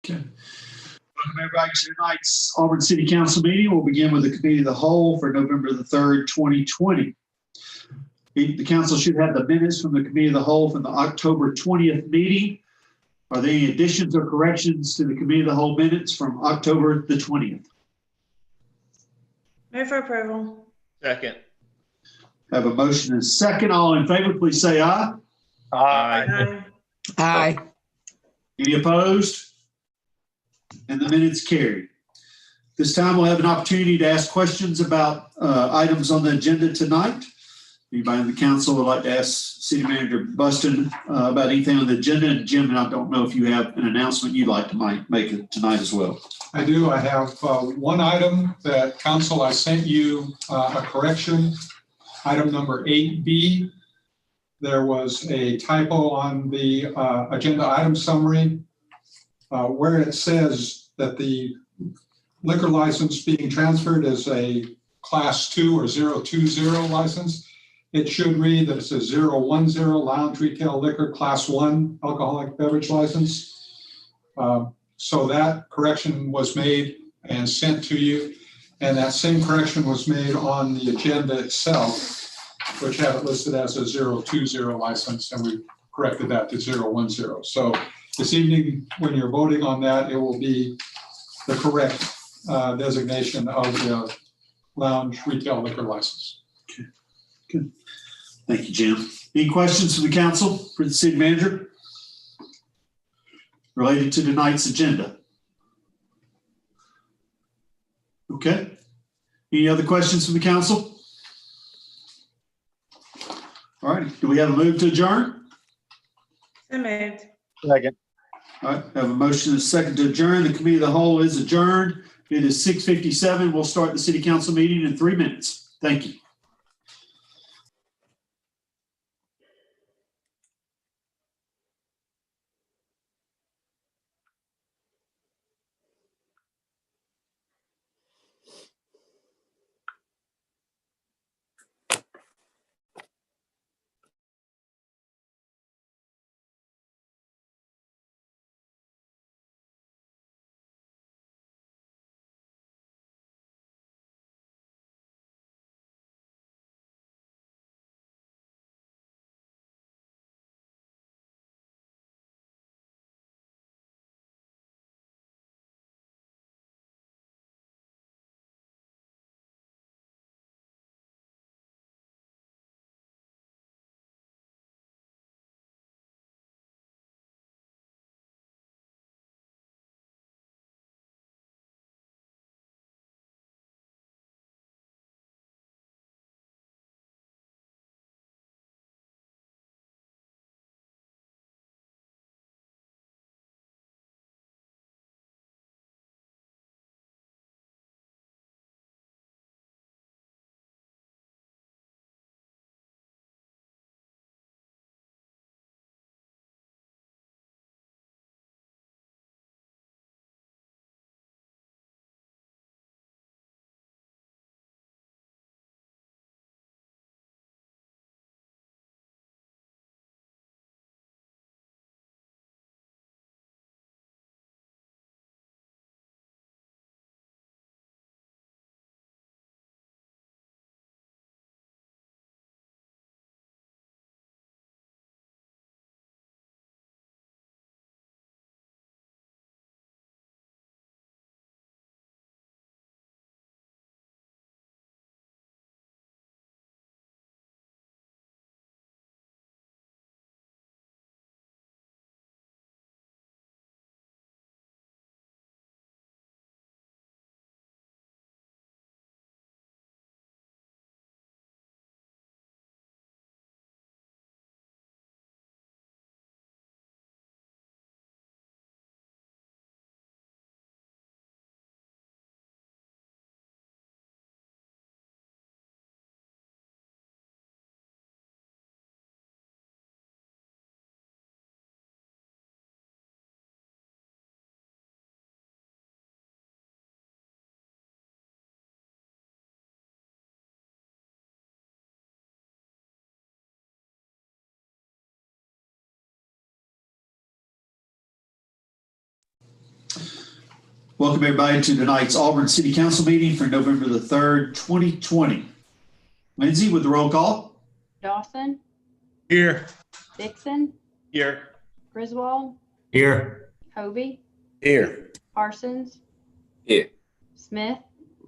Okay. Welcome everybody to tonight's Auburn City Council meeting. We'll begin with the Committee of the Whole for November the 3rd, 2020. The council should have the minutes from the Committee of the Whole from the October 20th meeting. Are there any additions or corrections to the Committee of the Whole minutes from October the 20th? Move for approval. Second. Have a motion and a second. All in favor, please say aye. Aye. Aye. Any opposed? And the minutes carried. This time we'll have an opportunity to ask questions about items on the agenda tonight. Anybody in the council would like to ask City Manager Buston about anything on the agenda? And Jim, I don't know if you have an announcement you'd like to make tonight as well. I do. I have one item that council, I sent you a correction. Item number 8B. There was a typo on the agenda item summary where it says that the liquor license being transferred is a class 2 or 020 license. It should read that it's a 010 lounge retail liquor class 1 alcoholic beverage license. So that correction was made and sent to you. And that same correction was made on the agenda itself, which had it listed as a 020 license, and we corrected that to 010. So this evening, when you're voting on that, it will be the correct designation of the lounge retail liquor license. Okay, good. Thank you, Jim. Any questions from the council for the city manager related to tonight's agenda? Okay. Any other questions from the council? All right. Do we have a move to adjourn? So moved. Second. All right. Have a motion and a second to adjourn. The Committee of the Whole is adjourned. It is 6:57. We'll start the city council meeting in 3 minutes. Thank you. Welcome everybody to tonight's Auburn City Council meeting for November the 3rd, 2020. Lindsay with the roll call. Dawson, Here. Dixon, Here. Griswold, Here. Hovey, Here. Parsons, Here. Smith,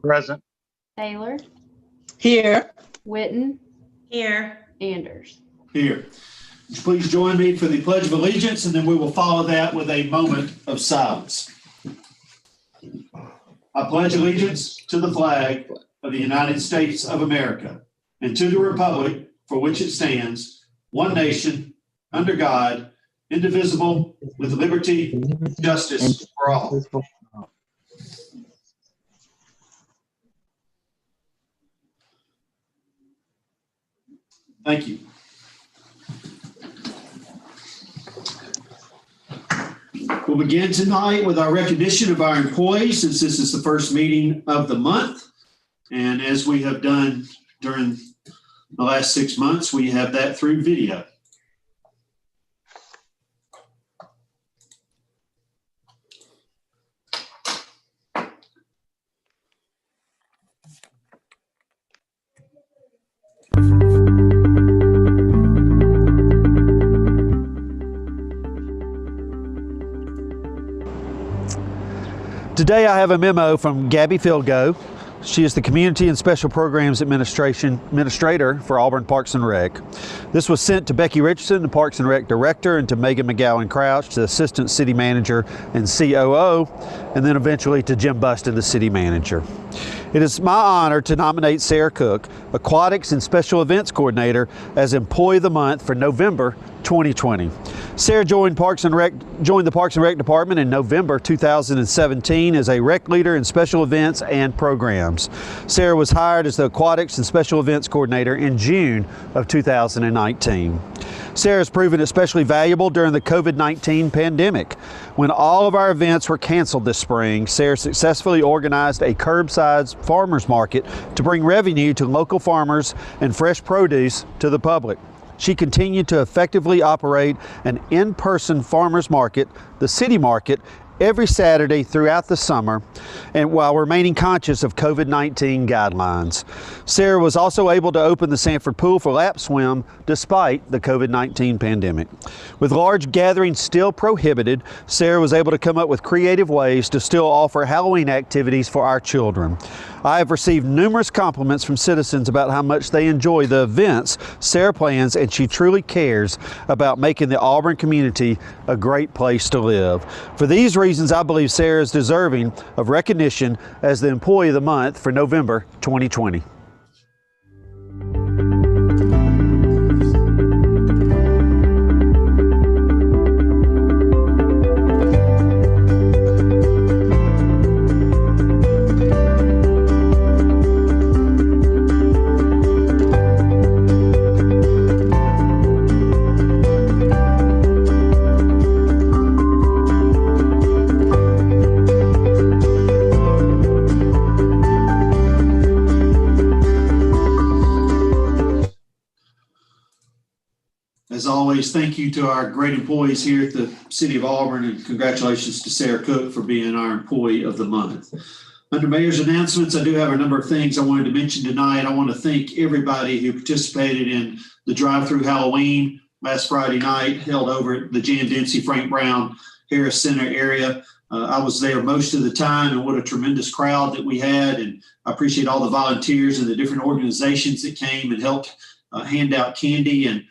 Present. Taylor, Here. Witten, Here. Anders. Here. Would you please join me for the Pledge of Allegiance, and then we will follow that with a moment of silence. I pledge allegiance to the flag of the United States of America and to the republic for which it stands, one nation, under God, indivisible, with liberty and justice for all. Thank you. We'll begin tonight with our recognition of our employees, since this is the first meeting of the month. And as we have done during the last 6 months, we have that through video. Today I have a memo from Gabby Philgo. She is the Community and Special Programs Administrator for Auburn Parks and Rec. This was sent to Becky Richardson, the Parks and Rec Director, and to Megan McGowan Crouch, the Assistant City Manager and COO, and then eventually to Jim Buston, the City Manager. It is my honor to nominate Sarah Cook, Aquatics and Special Events Coordinator, as Employee of the Month for November 2020. Sarah joined the Parks and Rec Department in November 2017 as a rec leader in special events and programs. Sarah was hired as the Aquatics and Special Events Coordinator in June of 2019. Sarah has proven especially valuable during the COVID-19 pandemic. When all of our events were canceled this spring, Sarah successfully organized a curbside farmers market to bring revenue to local farmers and fresh produce to the public. She continued to effectively operate an in-person farmers market, the City Market, every Saturday throughout the summer, and while remaining conscious of COVID-19 guidelines. Sarah was also able to open the Sanford Pool for lap swim despite the COVID-19 pandemic. With large gatherings still prohibited, Sarah was able to come up with creative ways to still offer Halloween activities for our children. I have received numerous compliments from citizens about how much they enjoy the events Sarah plans, and she truly cares about making the Auburn community a great place to live. For these reasons, I believe Sarah is deserving of recognition as the Employee of the Month for November 2020. As always, thank you to our great employees here at the City of Auburn, and congratulations to Sarah Cook for being our Employee of the Month. Under Mayor's announcements, I do have a number of things I wanted to mention tonight. I want to thank everybody who participated in the drive-through Halloween last Friday night, held over at the Jan Dempsey, Frank Brown, Harris Center area. I was there most of the time, and what a tremendous crowd that we had. And I appreciate all the volunteers and the different organizations that came and helped hand out candy. And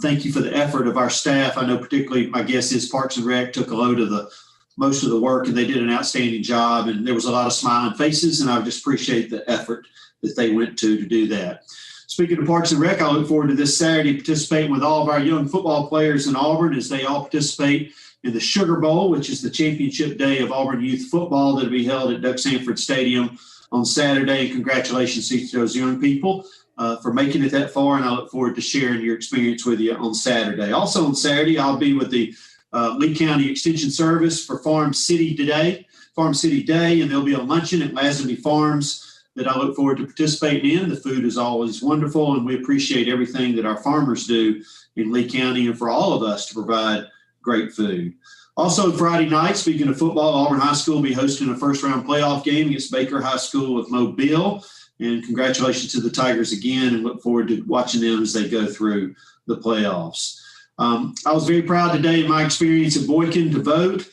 thank you for the effort of our staff. I know particularly my guess is Parks and Rec took a load of most of the work, and they did an outstanding job. And there was a lot of smiling faces, and I just appreciate the effort that they went to do that. Speaking of Parks and Rec, I look forward to this Saturday participating with all of our young football players in Auburn as they all participate in the Sugar Bowl, which is the championship day of Auburn youth football that will be held at Doug Sanford Stadium on Saturday. And congratulations to each of those young people for making it that far, and I look forward to sharing your experience with you on Saturday. Also on Saturday, I'll be with the Lee County Extension Service for Farm City Day, and there'll be a luncheon at Lazenby Farms that I look forward to participating in. The food is always wonderful, and we appreciate everything that our farmers do in Lee County, and for all of us to provide great food. Also Friday night, speaking of football, Auburn High School will be hosting a first-round playoff game against Baker High School of Mobile. And congratulations to the Tigers again, and look forward to watching them as they go through the playoffs. I was very proud today in my experience at Boykin to vote.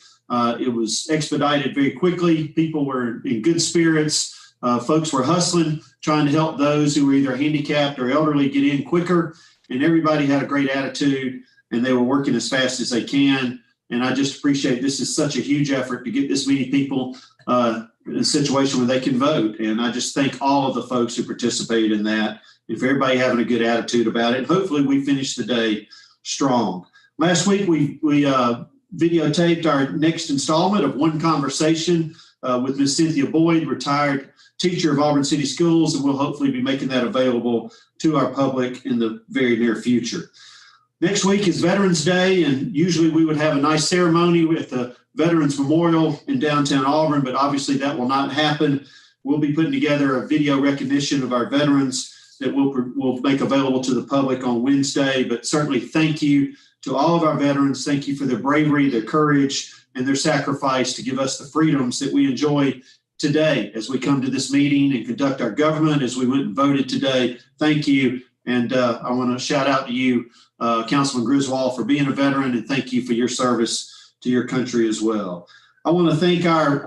It was expedited very quickly. People were in good spirits. Folks were hustling, trying to help those who were either handicapped or elderly get in quicker. And everybody had a great attitude, and they were working as fast as they can. And I just appreciate this is such a huge effort to get this many people in a situation where they can vote. And I just thank all of the folks who participated in that, and for everybody having a good attitude about it. And hopefully we finish the day strong. Last week, we videotaped our next installment of One Conversation with Ms. Cynthia Boyd, retired teacher of Auburn City Schools, and we'll hopefully be making that available to our public in the very near future. Next week is Veterans Day, and usually we would have a nice ceremony with the Veterans Memorial in downtown Auburn, but obviously that will not happen. We'll be putting together a video recognition of our veterans that we'll make available to the public on Wednesday. But certainly thank you to all of our veterans. Thank you for their bravery, their courage, and their sacrifice to give us the freedoms that we enjoy today as we come to this meeting and conduct our government, as we went and voted today. Thank you. And I want to shout out to you, Councilman Griswold, for being a veteran, and thank you for your service to your country as well. I want to thank our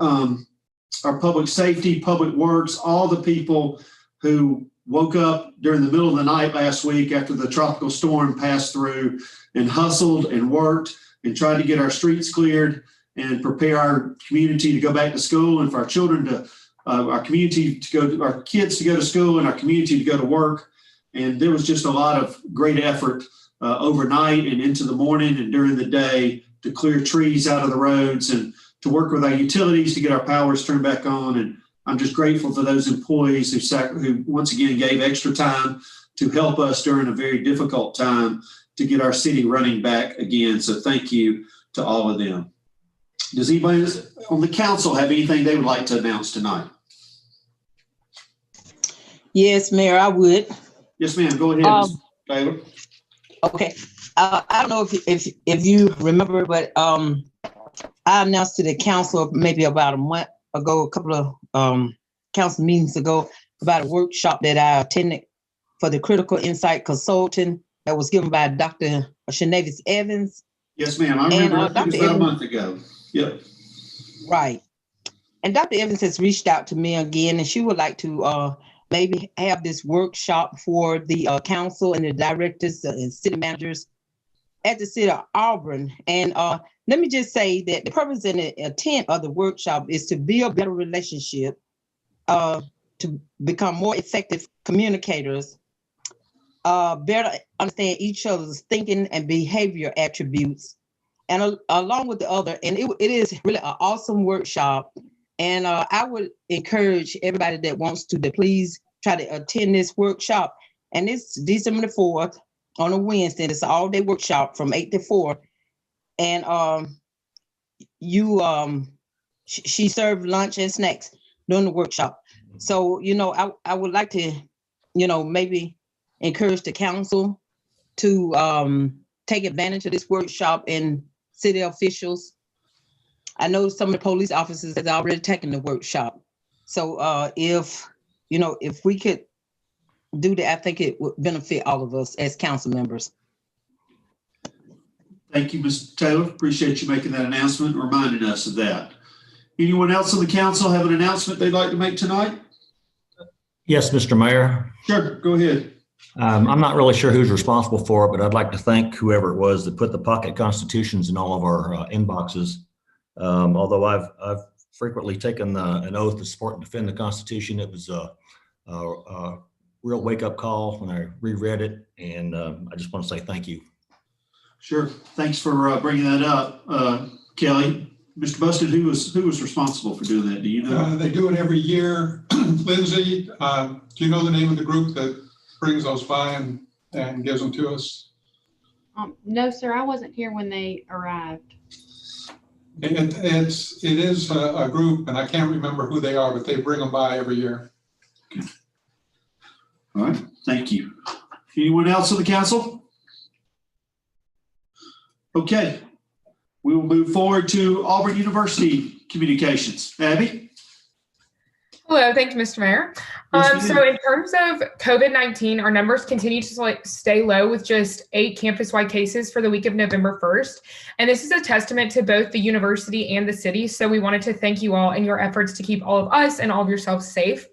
public safety, public works, all the people who woke up during the middle of the night last week after the tropical storm passed through and hustled and worked and tried to get our streets cleared and prepare our community to go back to school, and for our children to, our community to go, our kids to go to school, and our community to go to work. And there was just a lot of great effort overnight and into the morning and during the day to clear trees out of the roads and to work with our utilities to get our powers turned back on. And I'm just grateful for those employees who once again gave extra time to help us during a very difficult time to get our city running back again. So thank you to all of them. Does anybody on the council have anything they would like to announce tonight? Yes, Mayor, I would. Yes, ma'am. Go ahead, Ms. Taylor. Okay. I don't know if you remember, but I announced to the council maybe about a month ago, a couple of council meetings ago, about a workshop that I attended for the critical insight consulting that was given by Dr. Shanavis Evans. Yes, ma'am. I remember it was about a month ago. Yep. Right. And Dr. Evans has reached out to me again, and she would like to maybe have this workshop for the council and the directors and city managers at the city of Auburn. And let me just say that the purpose and the intent of the workshop is to build better relationship, to become more effective communicators, better understand each other's thinking and behavior attributes, and along with the other. And it is really an awesome workshop. And I would encourage everybody that wants to please try to attend this workshop. And it's December the 4th on a Wednesday. It's an all-day workshop from 8 to 4. And she served lunch and snacks during the workshop. So, I would like to, maybe encourage the council to take advantage of this workshop, and city officials. I know some of the police officers have already taken the workshop. So if we could do that, I think it would benefit all of us as council members. Thank you, Ms. Taylor. Appreciate you making that announcement and reminding us of that. Anyone else on the council have an announcement they'd like to make tonight? Yes, Mr. Mayor. Sure, go ahead. I'm not really sure who's responsible for it, but I'd like to thank whoever it was that put the pocket constitutions in all of our inboxes. Although I've frequently taken an oath to support and defend the Constitution, it was a real wake-up call when I reread it, and I just want to say thank you. Sure. Thanks for bringing that up, Kelly. Mr. Busted, who was responsible for doing that? Do you know? They do it every year. Lindsay, do you know the name of the group that brings those by and gives them to us? No, sir, I wasn't here when they arrived. It is a group, and I can't remember who they are, but they bring them by every year. Okay. All right. Thank you. Anyone else on the council? Okay. we will move forward to Auburn University communications. Abby? Hello, thank you, Mr. Mayor. Yes, So in terms of COVID-19, our numbers continue to stay low with just 8 campus-wide cases for the week of November 1st. And this is a testament to both the university and the city. So we wanted to thank you all in your efforts to keep all of us and all of yourselves safe.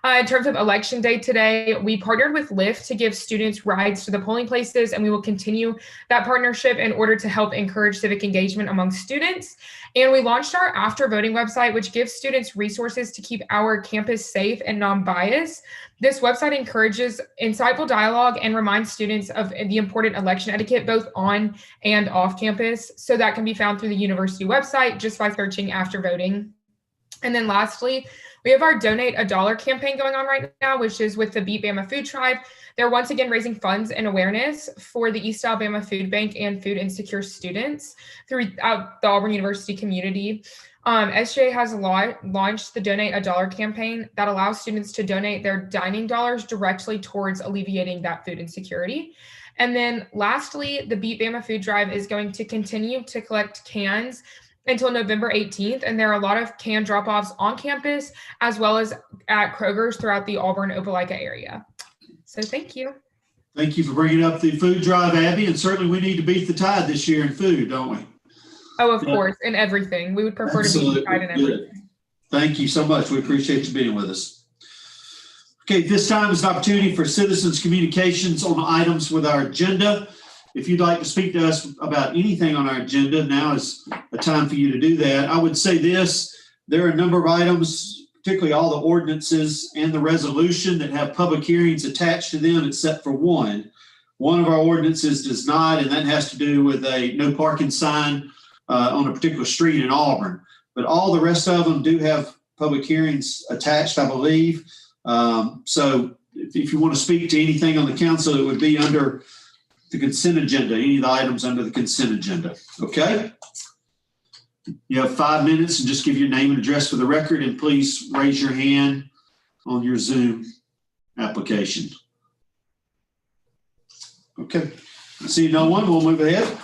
In terms of election day today, we partnered with Lyft to give students rides to the polling places, and we will continue that partnership in order to help encourage civic engagement among students. And we launched our after voting website, which gives students resources to keep our campus safe and non-biased. This website encourages insightful dialogue and reminds students of the important election etiquette, both on and off campus. So that can be found through the university website just by searching after voting. And then lastly, we have our Donate a Dollar campaign going on right now, which is with the Beat Bama Food Tribe. They're once again raising funds and awareness for the East Alabama Food Bank and food insecure students throughout the Auburn University community. SJ has launched the Donate a Dollar campaign that allows students to donate their dining dollars directly towards alleviating that food insecurity. And then lastly, the Beat Bama Food Drive is going to continue to collect cans until November 18th. And there are a lot of can drop-offs on campus as well as at Kroger's throughout the Auburn-Opelika area. So thank you. Thank you for bringing up the food drive, Abby. And certainly we need to beat the tide this year in food, don't we? Oh, of course, in everything. We would prefer to beat the tide in everything. Thank you so much. We appreciate you being with us. Okay, this time is an opportunity for citizens communications on items with our agenda. If you'd like to speak to us about anything on our agenda, now is a time for you to do that. I would say this, there are a number of items, particularly all the ordinances and the resolution that have public hearings attached to them, except for one. One of our ordinances does not, and that has to do with a no parking sign on a particular street in Auburn. But all the rest of them do have public hearings attached, I believe. So if you want to speak to anything on the council, it would be under the consent agenda, any of the items under the consent agenda. Okay? You have 5 minutes, and just give your name and address for the record, and please raise your hand on your Zoom application. Okay. I see no one. We'll move ahead.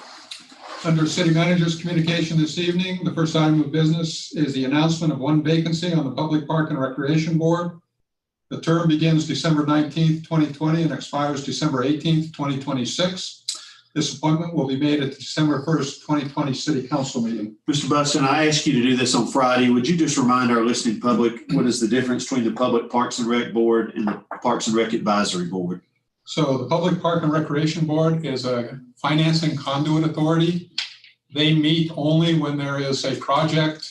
Under City Manager's communication this evening, the first item of business is the announcement of one vacancy on the Public Park and Recreation Board. The term begins December 19th, 2020 and expires December 18th, 2026. This appointment will be made at the December 1st, 2020 City Council meeting. Mr. Buston, I asked you to do this on Friday. Would you just remind our listening public what is the difference between the Public Parks and Rec Board and the Parks and Rec Advisory Board? So the Public Park and Recreation Board is a financing conduit authority. They meet only when there is a project,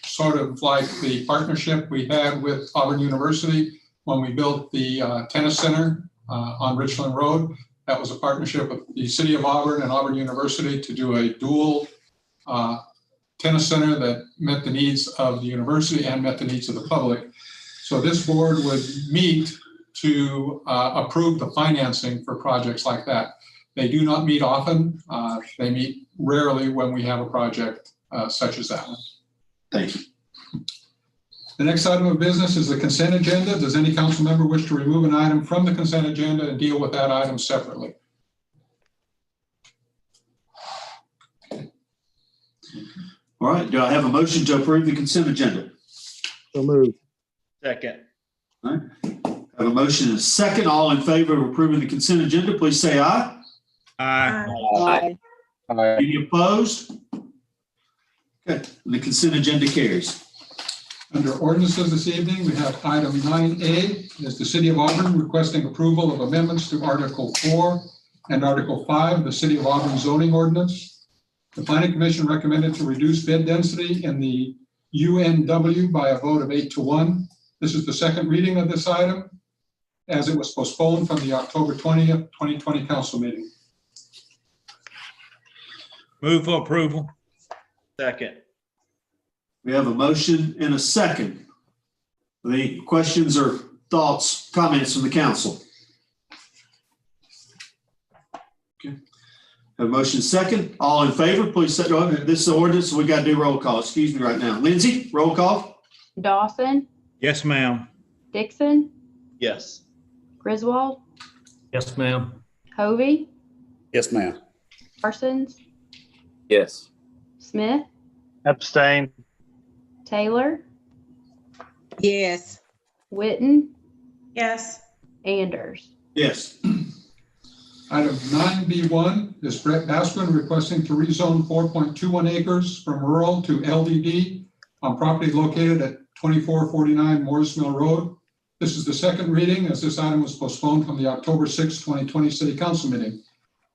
sort of like the partnership we had with Auburn University when we built the tennis center on Richland Road. That was a partnership with the City of Auburn and Auburn University to do a dual tennis center that met the needs of the university and met the needs of the public. So this board would meet to approve the financing for projects like that. They do not meet often. They meet rarely when we have a project such as that one. Thank you. The next item of business is the consent agenda. Does any council member wish to remove an item from the consent agenda and deal with that item separately? All right. Do I have a motion to approve the consent agenda? So moved. Second. All right. I have a motion and a second. All in favor of approving the consent agenda, please say aye. Aye. Aye. Any opposed? Okay. The consent agenda carries. Under ordinances this evening, we have item 9A is the City of Auburn requesting approval of amendments to Article 4 and Article 5 of the City of Auburn zoning ordinance. The Planning Commission recommended to reduce bed density in the UNW by a vote of 8-1. This is the second reading of this item, as it was postponed from the October 20th, 2020 council meeting. Move for approval. Second. We have a motion and a second. Any questions or thoughts, comments from the council? Okay. Have a motion second. All in favor, please say, this is the ordinance, so we got to do roll call. Excuse me right now. Lindsay, roll call. Dawson, Yes, ma'am. Dixon, Yes. Griswold, Yes, ma'am. Hovey, Yes, ma'am. Parsons, Yes. Smith, Abstain. Taylor, Yes. Witten, yes, Anders. Yes. Item 9B1 is Brett Bassman requesting to rezone 4.21 acres from rural to LDD on property located at 2449 Morris Mill Road. This is the second reading as this item was postponed from the October 6, 2020 City Council meeting.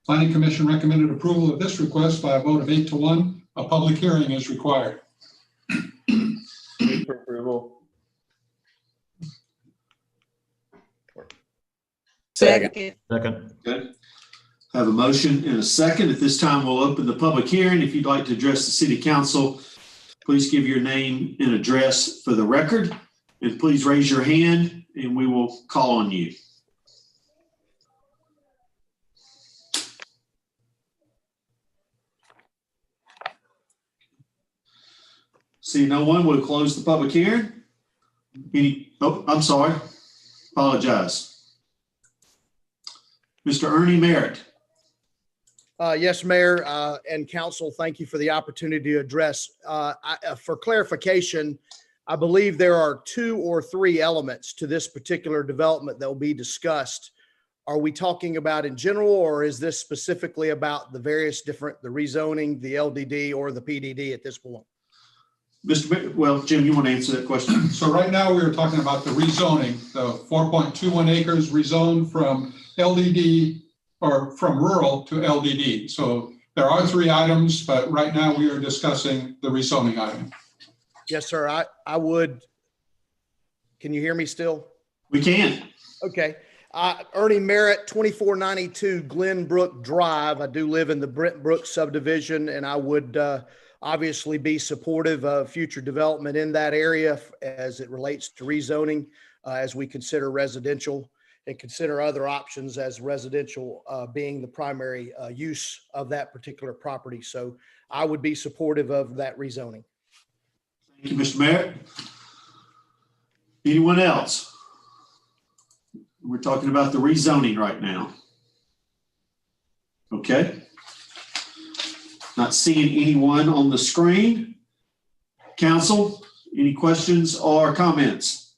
Planning Commission recommended approval of this request by a vote of 8-1. A public hearing is required. Move for approval. Second. Second. Okay. I have a motion and a second. At this time, we'll open the public hearing. If you'd like to address the city council, please give your name and address for the record. And please raise your hand and we will call on you. See no one, we'll close the public hearing. I'm sorry. Apologize. Mr. Ernie Merritt. Yes, Mayor and Council, thank you for the opportunity to address. For clarification, I believe there are 2 or 3 elements to this particular development that will be discussed. Are we talking about in general, or is this specifically about the various different, the rezoning, the LDD, or the PDD at this point? Well, Jim, you want to answer that question? So right now we are talking about the rezoning, the 4.21 acres rezoned from LDD or from rural to LDD. So there are 3 items, but right now we are discussing the rezoning item. Yes, sir. I would. Can you hear me still? We can. Okay. Ernie Merritt, 2492 Glenbrook Drive. I do live in the Brentbrook subdivision, and I would obviously be supportive of future development in that area as it relates to rezoning, as we consider residential and consider other options as residential being the primary use of that particular property. So I would be supportive of that rezoning. Thank you, Mr. Merritt. Anyone else? We're talking about the rezoning right now. Okay. Not seeing anyone on the screen. Council, any questions or comments?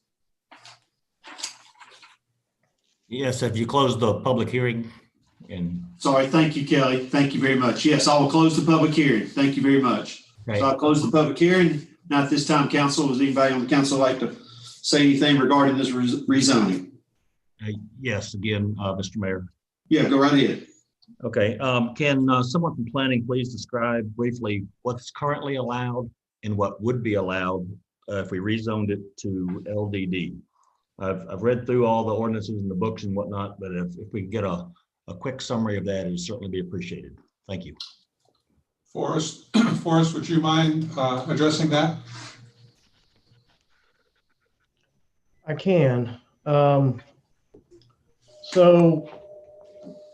Yes, have you closed the public hearing? And Sorry, thank you, Kelly. Thank you very much. Yes, I will close the public hearing. Thank you very much. okay. So I'll close the public hearing. Now at this time, council, does anybody on the council like to say anything regarding this rezoning? Yes, again, Mr. Mayor. Yeah, go right ahead. Okay, can someone from planning please describe briefly what's currently allowed and what would be allowed if we rezoned it to LDD? I've read through all the ordinances and the books and whatnot, but if we could get a quick summary of that, it would certainly be appreciated. Thank you. Forrest, would you mind addressing that? I can. So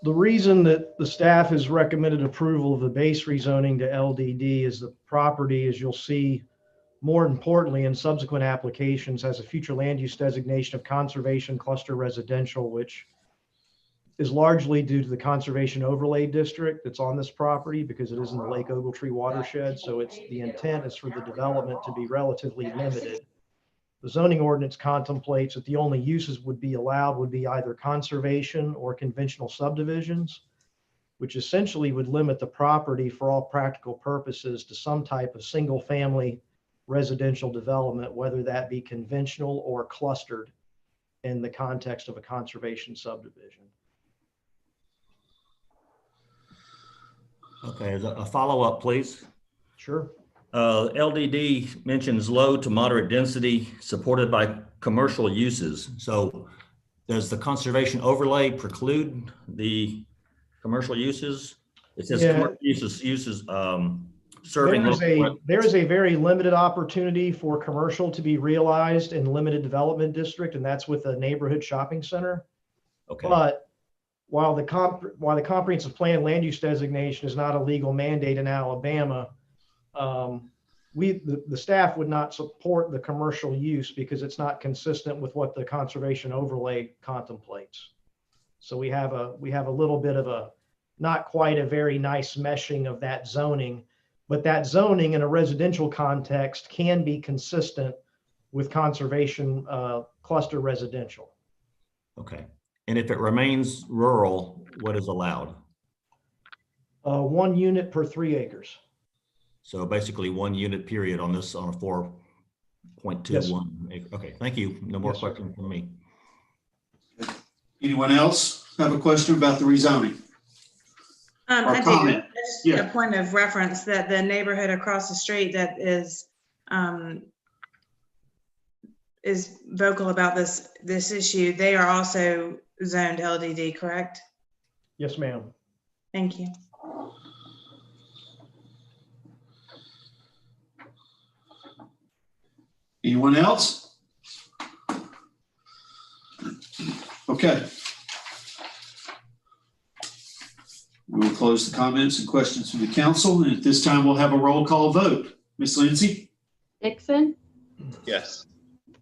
the reason that the staff has recommended approval of the base rezoning to LDD is the property, as you'll see, more importantly, in subsequent applications, has a future land use designation of conservation cluster residential, which is largely due to the conservation overlay district that's on this property because it is in the Lake Ogletree watershed. So the intent is for the development to be relatively limited. The zoning ordinance contemplates that the only uses would be allowed would be either conservation or conventional subdivisions, which essentially would limit the property for all practical purposes to some type of single family residential development, whether that be conventional or clustered in the context of a conservation subdivision. Okay, a follow-up, please. Sure. LDD mentions low to moderate density supported by commercial uses. So does the conservation overlay preclude the commercial uses? It says commercial uses serving. There is a very limited opportunity for commercial to be realized in limited development district, and that's with a neighborhood shopping center. Okay. But while the comprehensive plan land use designation is not a legal mandate in Alabama, the staff would not support the commercial use because it's not consistent with what the conservation overlay contemplates. So we have a little bit of a, not quite a very nice meshing of that zoning but that zoning in a residential context can be consistent with conservation cluster residential. Okay. And if it remains rural, what is allowed? 1 unit per 3 acres. So basically 1 unit period on this on a 4.21 acre. Okay, thank you. No more Yes, sir. questions from me. Anyone else have a question about the rezoning? Or I do. comment? Just Yeah. a point of reference that the neighborhood across the street that is vocal about this issue, they are also zoned LDD, correct? Yes, ma'am. Thank you. Anyone else? Okay. We will close the comments and questions from the council. And at this time, we'll have a roll call vote. Ms. Lindsay? Dixon, Yes.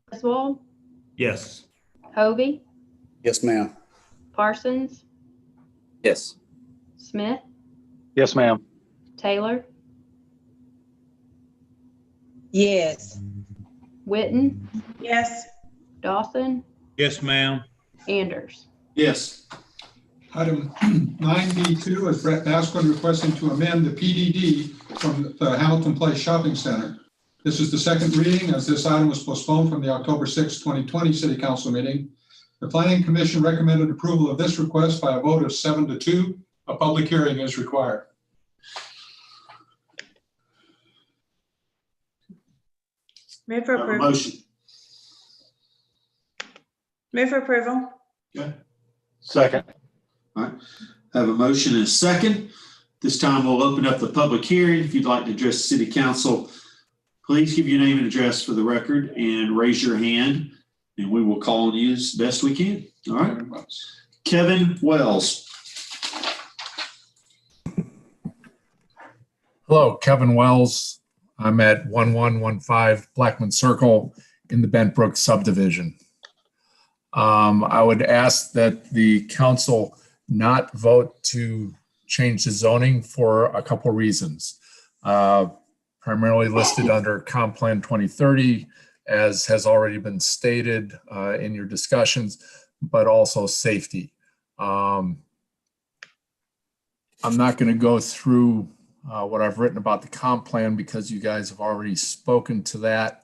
Griswold, Yes. Hovey, Yes, ma'am. Parsons, Yes. Smith, Yes, ma'am. Taylor, Yes. Witten, Yes. Dawson, Yes, ma'am. Anders. Yes. Item 9B2 is Brett Baskin requesting to amend the PDD from the Hamilton Place Shopping Center. This is the second reading as this item was postponed from the October 6, 2020 City Council meeting. The Planning Commission recommended approval of this request by a vote of 7-2. A public hearing is required. Move for Have a approval. motion. Move for approval. Okay. Second. All right. Have a motion and a second. This time we'll open up the public hearing. If you'd like to address the city council, please give your name and address for the record and raise your hand, and we will call on you as best we can. All right. Kevin Wells. Hello, Kevin Wells. I'm at 1115 Blackman Circle in the Bent Brook subdivision. I would ask that the council not vote to change the zoning for a couple reasons. Primarily listed under Comp Plan 2030, as has already been stated in your discussions, but also safety. I'm not going to go through what I've written about the comp plan because you guys have already spoken to that.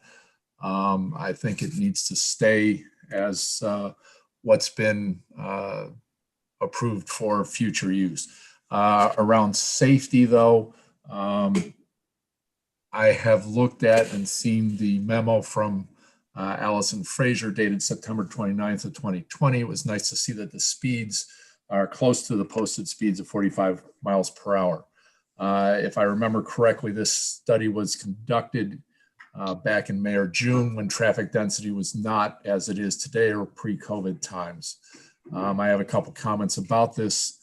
I think it needs to stay as what's been approved for future use. Around safety though, I have looked at and seen the memo from Alison Frazier dated September 29th of 2020. It was nice to see that the speeds are close to the posted speeds of 45 miles per hour. If I remember correctly, this study was conducted back in May or June when traffic density was not as it is today or pre-COVID times. I have a couple comments about this.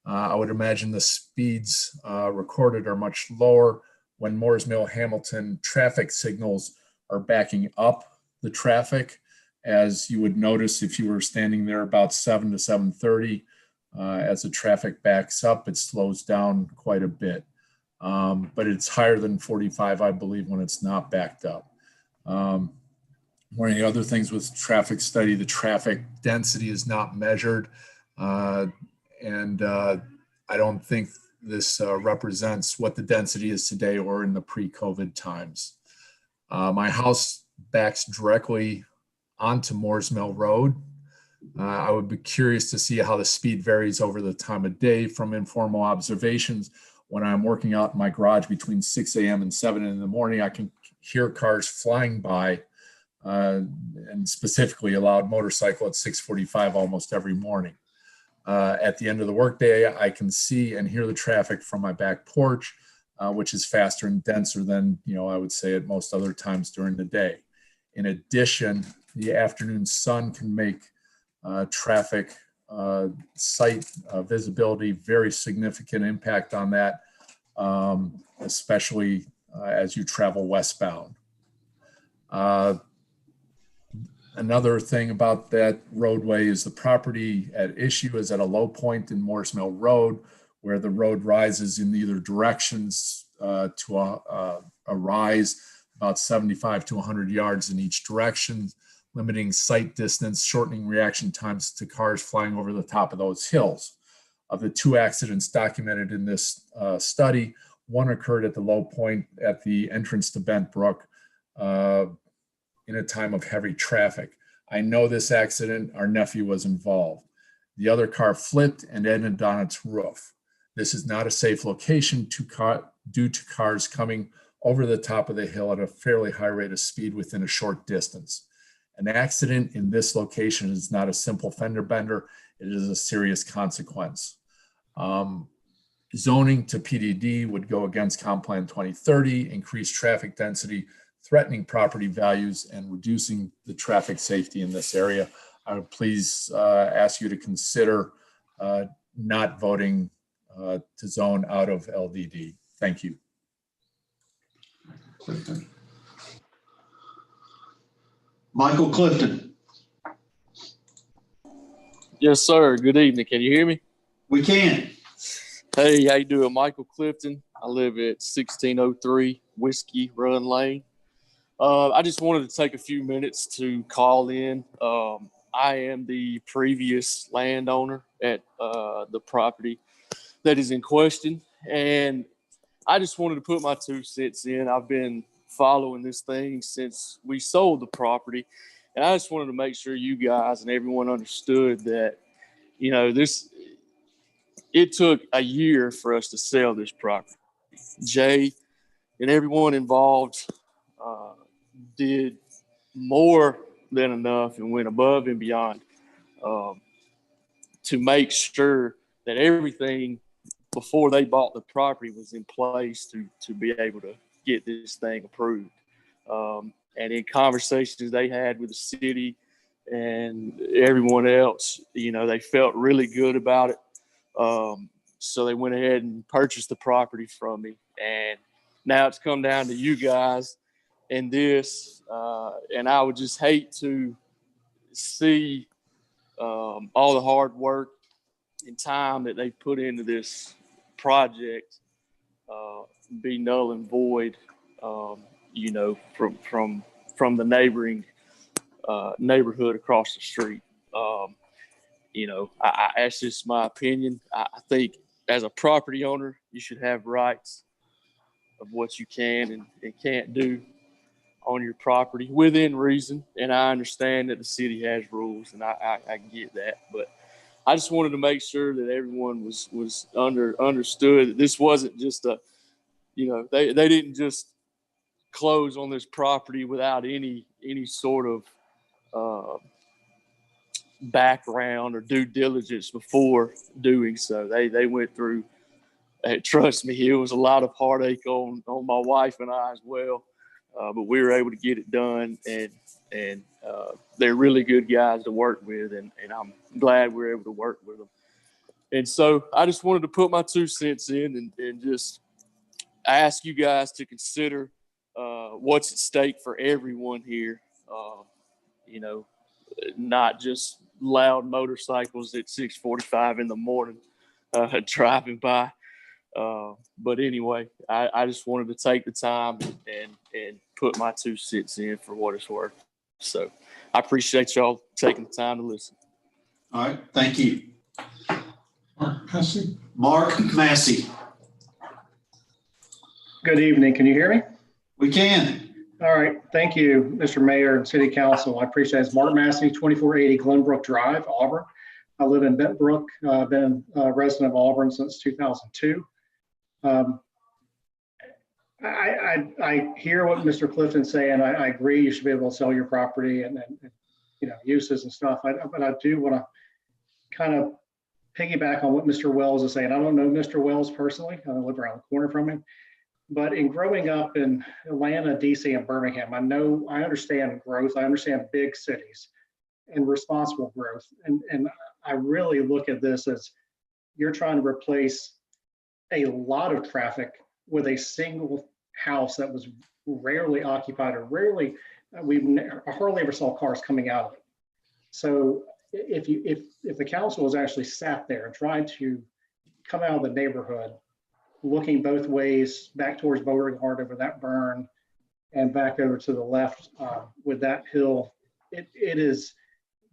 I would imagine the speeds recorded are much lower when Moores Mill Hamilton traffic signals are backing up the traffic, as you would notice if you were standing there about 7 to 7:30. As the traffic backs up, it slows down quite a bit. But it's higher than 45, I believe, when it's not backed up. One of the other things with traffic study, the traffic density is not measured. And I don't think this represents what the density is today or in the pre-COVID times. My house backs directly onto Moores Mill Road. I would be curious to see how the speed varies over the time of day. From informal observations, when I'm working out in my garage between 6 a.m. and 7 in the morning, I can hear cars flying by, and specifically a loud motorcycle at 6:45 almost every morning. At the end of the workday, I can see and hear the traffic from my back porch, which is faster and denser than, I would say at most other times during the day. In addition, the afternoon sun can make traffic sight visibility very significant impact on that, especially as you travel westbound. Another thing about that roadway is the property at issue is at a low point in Moores Mill Road, where the road rises in either directions to a rise about 75 to 100 yards in each direction, limiting sight distance, shortening reaction times to cars flying over the top of those hills. Of the 2 accidents documented in this study, one occurred at the low point at the entrance to Bent Brook in a time of heavy traffic. I know this accident, our nephew was involved. The other car flipped and ended on its roof. This is not a safe location due to cars coming over the top of the hill at a fairly high rate of speed within a short distance. An accident in this location is not a simple fender bender, it is a serious consequence. Zoning to PDD would go against Comp Plan 2030, increase traffic density, threatening property values, and reducing the traffic safety in this area. I would please ask you to consider not voting to zone out of LDD. Thank you. Clifton. Michael Clifton. Yes, sir. Good evening. Can you hear me? We can. Hey, how you doing? Michael Clifton. I live at 1603 Whiskey Run Lane. I just wanted to take a few minutes to call in. I am the previous landowner at the property that is in question, and I just wanted to put my 2 cents in. I've been following this thing since we sold the property, and I just wanted to make sure you guys and everyone understood that, you know, it took a year for us to sell this property. Jay and everyone involved did more than enough and went above and beyond to make sure that everything before they bought the property was in place to be able to get this thing approved. And in conversations they had with the city and everyone else, you know, they felt really good about it. So they went ahead and purchased the property from me. And now it's come down to you guys and this. And I would just hate to see all the hard work and time that they put into this project be null and void, you know, from the neighboring neighborhood across the street. You know, that's just my opinion. I think as a property owner, you should have rights of what you can and can't do on your property within reason. And I understand that the city has rules, and I get that. But I just wanted to make sure that everyone was understood that this wasn't just a, you know, they didn't just close on this property without any sort of background or due diligence before doing so. They went through, trust me, it was a lot of heartache on my wife and I as well. But we were able to get it done, and they're really good guys to work with, and I'm glad we're able to work with them. And so I just wanted to put my 2 cents in and just ask you guys to consider what's at stake for everyone here. You know, not just loud motorcycles at 6:45 in the morning driving by. But anyway, I just wanted to take the time and put my 2 cents in for what it's worth. So I appreciate y'all taking the time to listen. All right. Thank you. Mark Massey. Mark Massey. Good evening. Can you hear me? We can. All right. Thank you, Mr. Mayor and City Council. I appreciate it. It's Mark Massey, 2480 Glenbrook Drive, Auburn. I live in Bent Brook. I've been a resident of Auburn since 2002. I hear what Mr. Clifton's saying. I agree you should be able to sell your property and you know, uses and stuff. But I do want to kind of piggyback on what Mr. Wells is saying. I don't know Mr. Wells personally. I live around the corner from him. But in growing up in Atlanta, DC, and Birmingham, I understand growth. I understand big cities and responsible growth. And I really look at this as you're trying to replace a lot of traffic with a single house that was rarely occupied, or rarely, I hardly ever saw cars coming out of it. So if the council has actually sat there and tried to come out of the neighborhood looking both ways back towards Beauregard over that burn and back over to the left with that hill, it is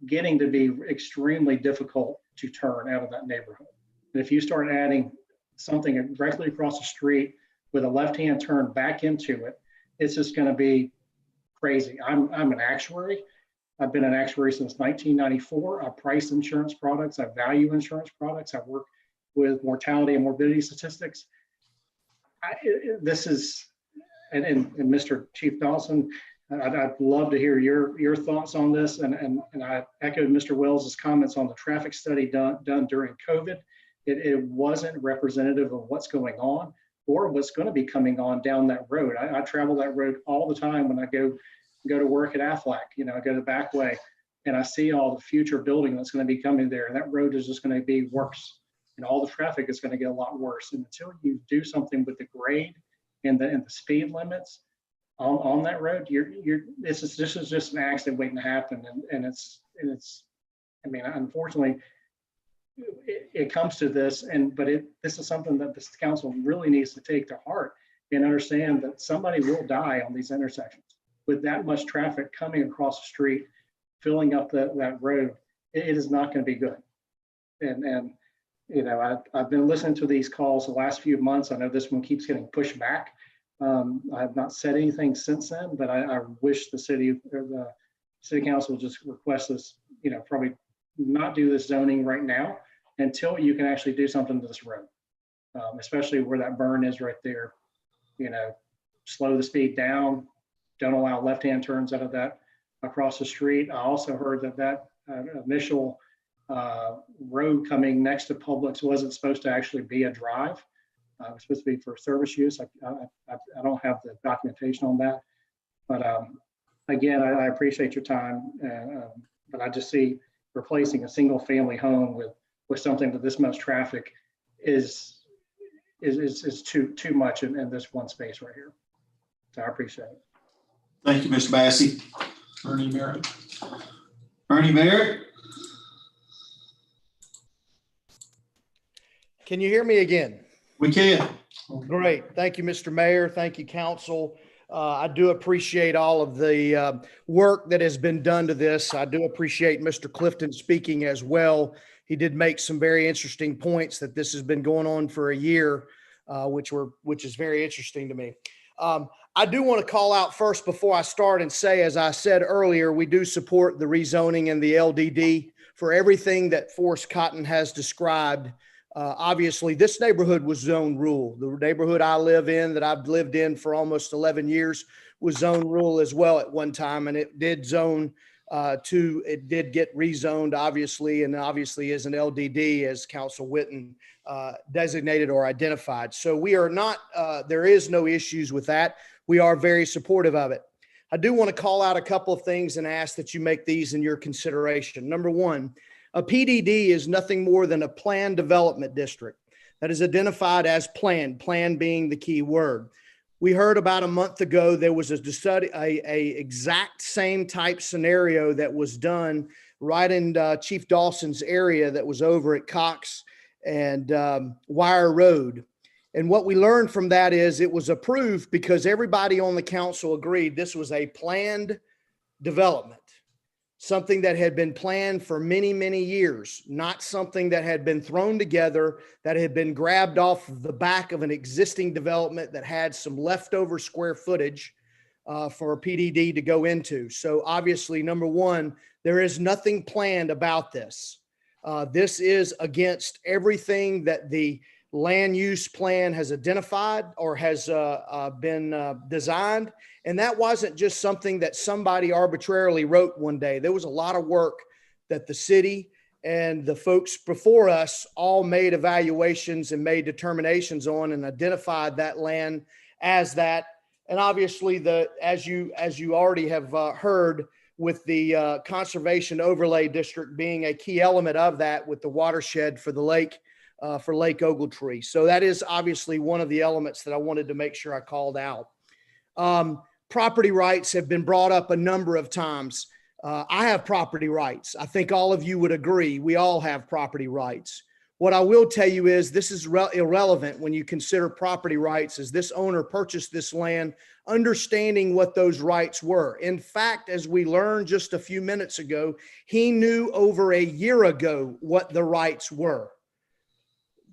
getting to be extremely difficult to turn out of that neighborhood. And if you start adding something directly across the street with a left-hand turn back into it, it's just going to be crazy. I'm an actuary. I've been an actuary since 1994. I price insurance products. I value insurance products. I work with mortality and morbidity statistics. This is, and Mr. Chief Dawson, I'd love to hear your thoughts on this. And I echoed Mr. Wells's comments on the traffic study done during COVID. It wasn't representative of what's going on or what's going to be coming on down that road. I travel that road all the time when I go to work at Aflac. I go the back way and I see all the future building that's going to be coming there. And that road is just going to be worse. And all the traffic is going to get a lot worse. And until you do something with the grade and the speed limits on that road, this is just an accident waiting to happen. And it's I mean, unfortunately, it comes to this, but this is something that this council really needs to take to heart and understand that somebody will die on these intersections with that much traffic coming across the street, filling up that road. It is not going to be good. And I've been listening to these calls the last few months. I know this one keeps getting pushed back. I have not said anything since then, but I wish the city council will just request this, probably not do this zoning right now until you can actually do something to this road, especially where that burn is right there. Slow the speed down, don't allow left-hand turns out of that across the street. I also heard that initial road coming next to Publix wasn't supposed to actually be a drive. It was supposed to be for service use. I don't have the documentation on that, but again, I appreciate your time, but I just see replacing a single-family home with something with this much traffic is too much in this one space right here. So I appreciate it. Thank you, Mr. Massey. Ernie Merritt. Ernie Merritt. Can you hear me again? We can. Great. Thank you, Mr. Mayor. Thank you, council. I do appreciate all of the work that has been done to this. I do appreciate Mr. Clifton speaking as well. He did make some very interesting points that this has been going on for a year, which is very interesting to me. I do want to call out first before I start and say, as I said earlier, we do support the rezoning and the LDD for everything that Forrest Cotton has described. Obviously, this neighborhood was zone rural. The neighborhood I live in, that I've lived in for almost 11 years, was zone rural as well at one time, and it did zone it did get rezoned, obviously, and obviously is an LDD, as Council Witten designated or identified. So we are not, there is no issues with that. We are very supportive of it. I do want to call out a couple of things and ask that you make these in your consideration. Number one, a PDD is nothing more than a planned development district that is identified as planned, plan being the key word. We heard about a month ago, there was a exact same type scenario that was done right in Chief Dawson's area that was over at Cox and Wire Road. And what we learned from that is it was approved because everybody on the council agreed this was a planned development, something that had been planned for many, many years, not something that had been thrown together, that had been grabbed off the back of an existing development that had some leftover square footage for a PDD to go into. So obviously, number one, there is nothing planned about this. This is against everything that the land use plan has identified or has been designed. And that wasn't just something that somebody arbitrarily wrote one day. There was a lot of work that the city and the folks before us all made evaluations and made determinations on and identified that land as that. And obviously, as you already have heard, with the conservation overlay district being a key element of that, with the watershed for the lake, for Lake Ogletree. So that is obviously one of the elements that I wanted to make sure I called out. Property rights have been brought up a number of times. I have property rights. I think all of you would agree. We all have property rights. What I will tell you is this is irrelevant when you consider property rights, as this owner purchased this land understanding what those rights were. In fact, as we learned just a few minutes ago, he knew over a year ago what the rights were.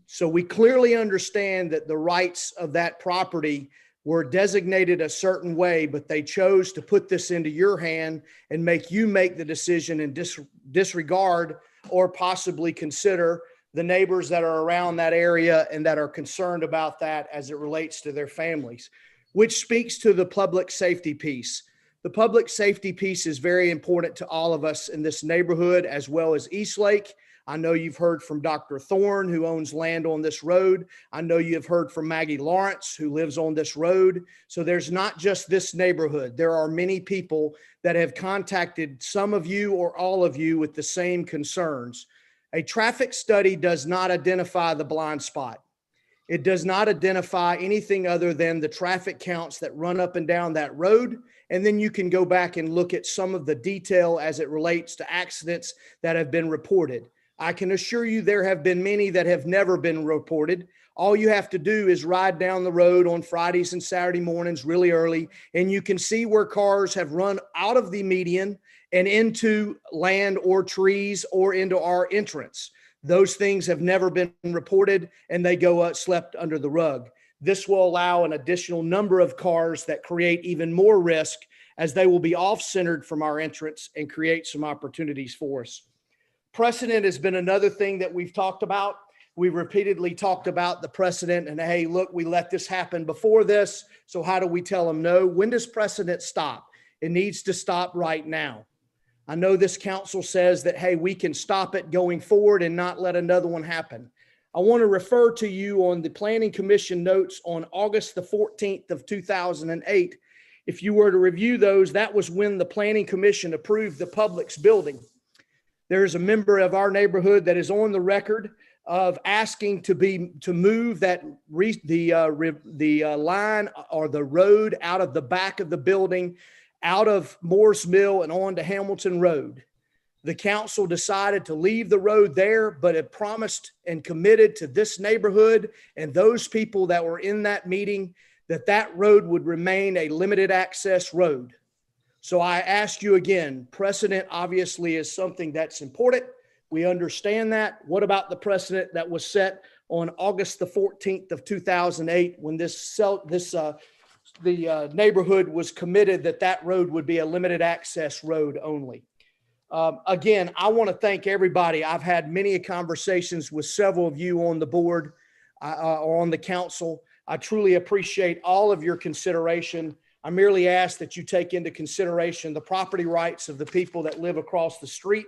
So we clearly understand that the rights of that property were designated a certain way, but they chose to put this into your hand and make you make the decision and disregard or possibly consider the neighbors that are around that area and that are concerned about that as it relates to their families, which speaks to the public safety piece. The public safety piece is very important to all of us in this neighborhood, as well as Eastlake. I know you've heard from Dr. Thorne, who owns land on this road. I know you've heard from Maggie Lawrence, who lives on this road. So there's not just this neighborhood. There are many people that have contacted some of you or all of you with the same concerns. A traffic study does not identify the blind spot. It does not identify anything other than the traffic counts that run up and down that road. And then you can go back and look at some of the detail as it relates to accidents that have been reported. I can assure you there have been many that have never been reported. All you have to do is ride down the road on Fridays and Saturday mornings really early, and you can see where cars have run out of the median and into land or trees or into our entrance. Those things have never been reported, and they go swept under the rug. This will allow an additional number of cars that create even more risk, as they will be off-centered from our entrance and create some opportunities for us. Precedent has been another thing that we've talked about. We've repeatedly talked about the precedent and, hey, look, we let this happen before this. So how do we tell them no? When does precedent stop? It needs to stop right now. I know this council says that, hey, we can stop it going forward and not let another one happen. I want to refer to you on the Planning Commission notes on August the 14th of 2008. If you were to review those, that was when the Planning Commission approved the Publix building. There's a member of our neighborhood that is on the record of asking to move that the line or the road out of the back of the building, out of Morris Mill and on to Hamilton Road. The council decided to leave the road there, but it promised and committed to this neighborhood and those people that were in that meeting that that road would remain a limited access road. So I ask you again, precedent obviously is something that's important. We understand that. What about the precedent that was set on August the 14th of 2008 when the neighborhood was committed that that road would be a limited access road only? Again, I want to thank everybody. I've had many conversations with several of you on the board or on the council. I truly appreciate all of your consideration. I merely ask that you take into consideration the property rights of the people that live across the street,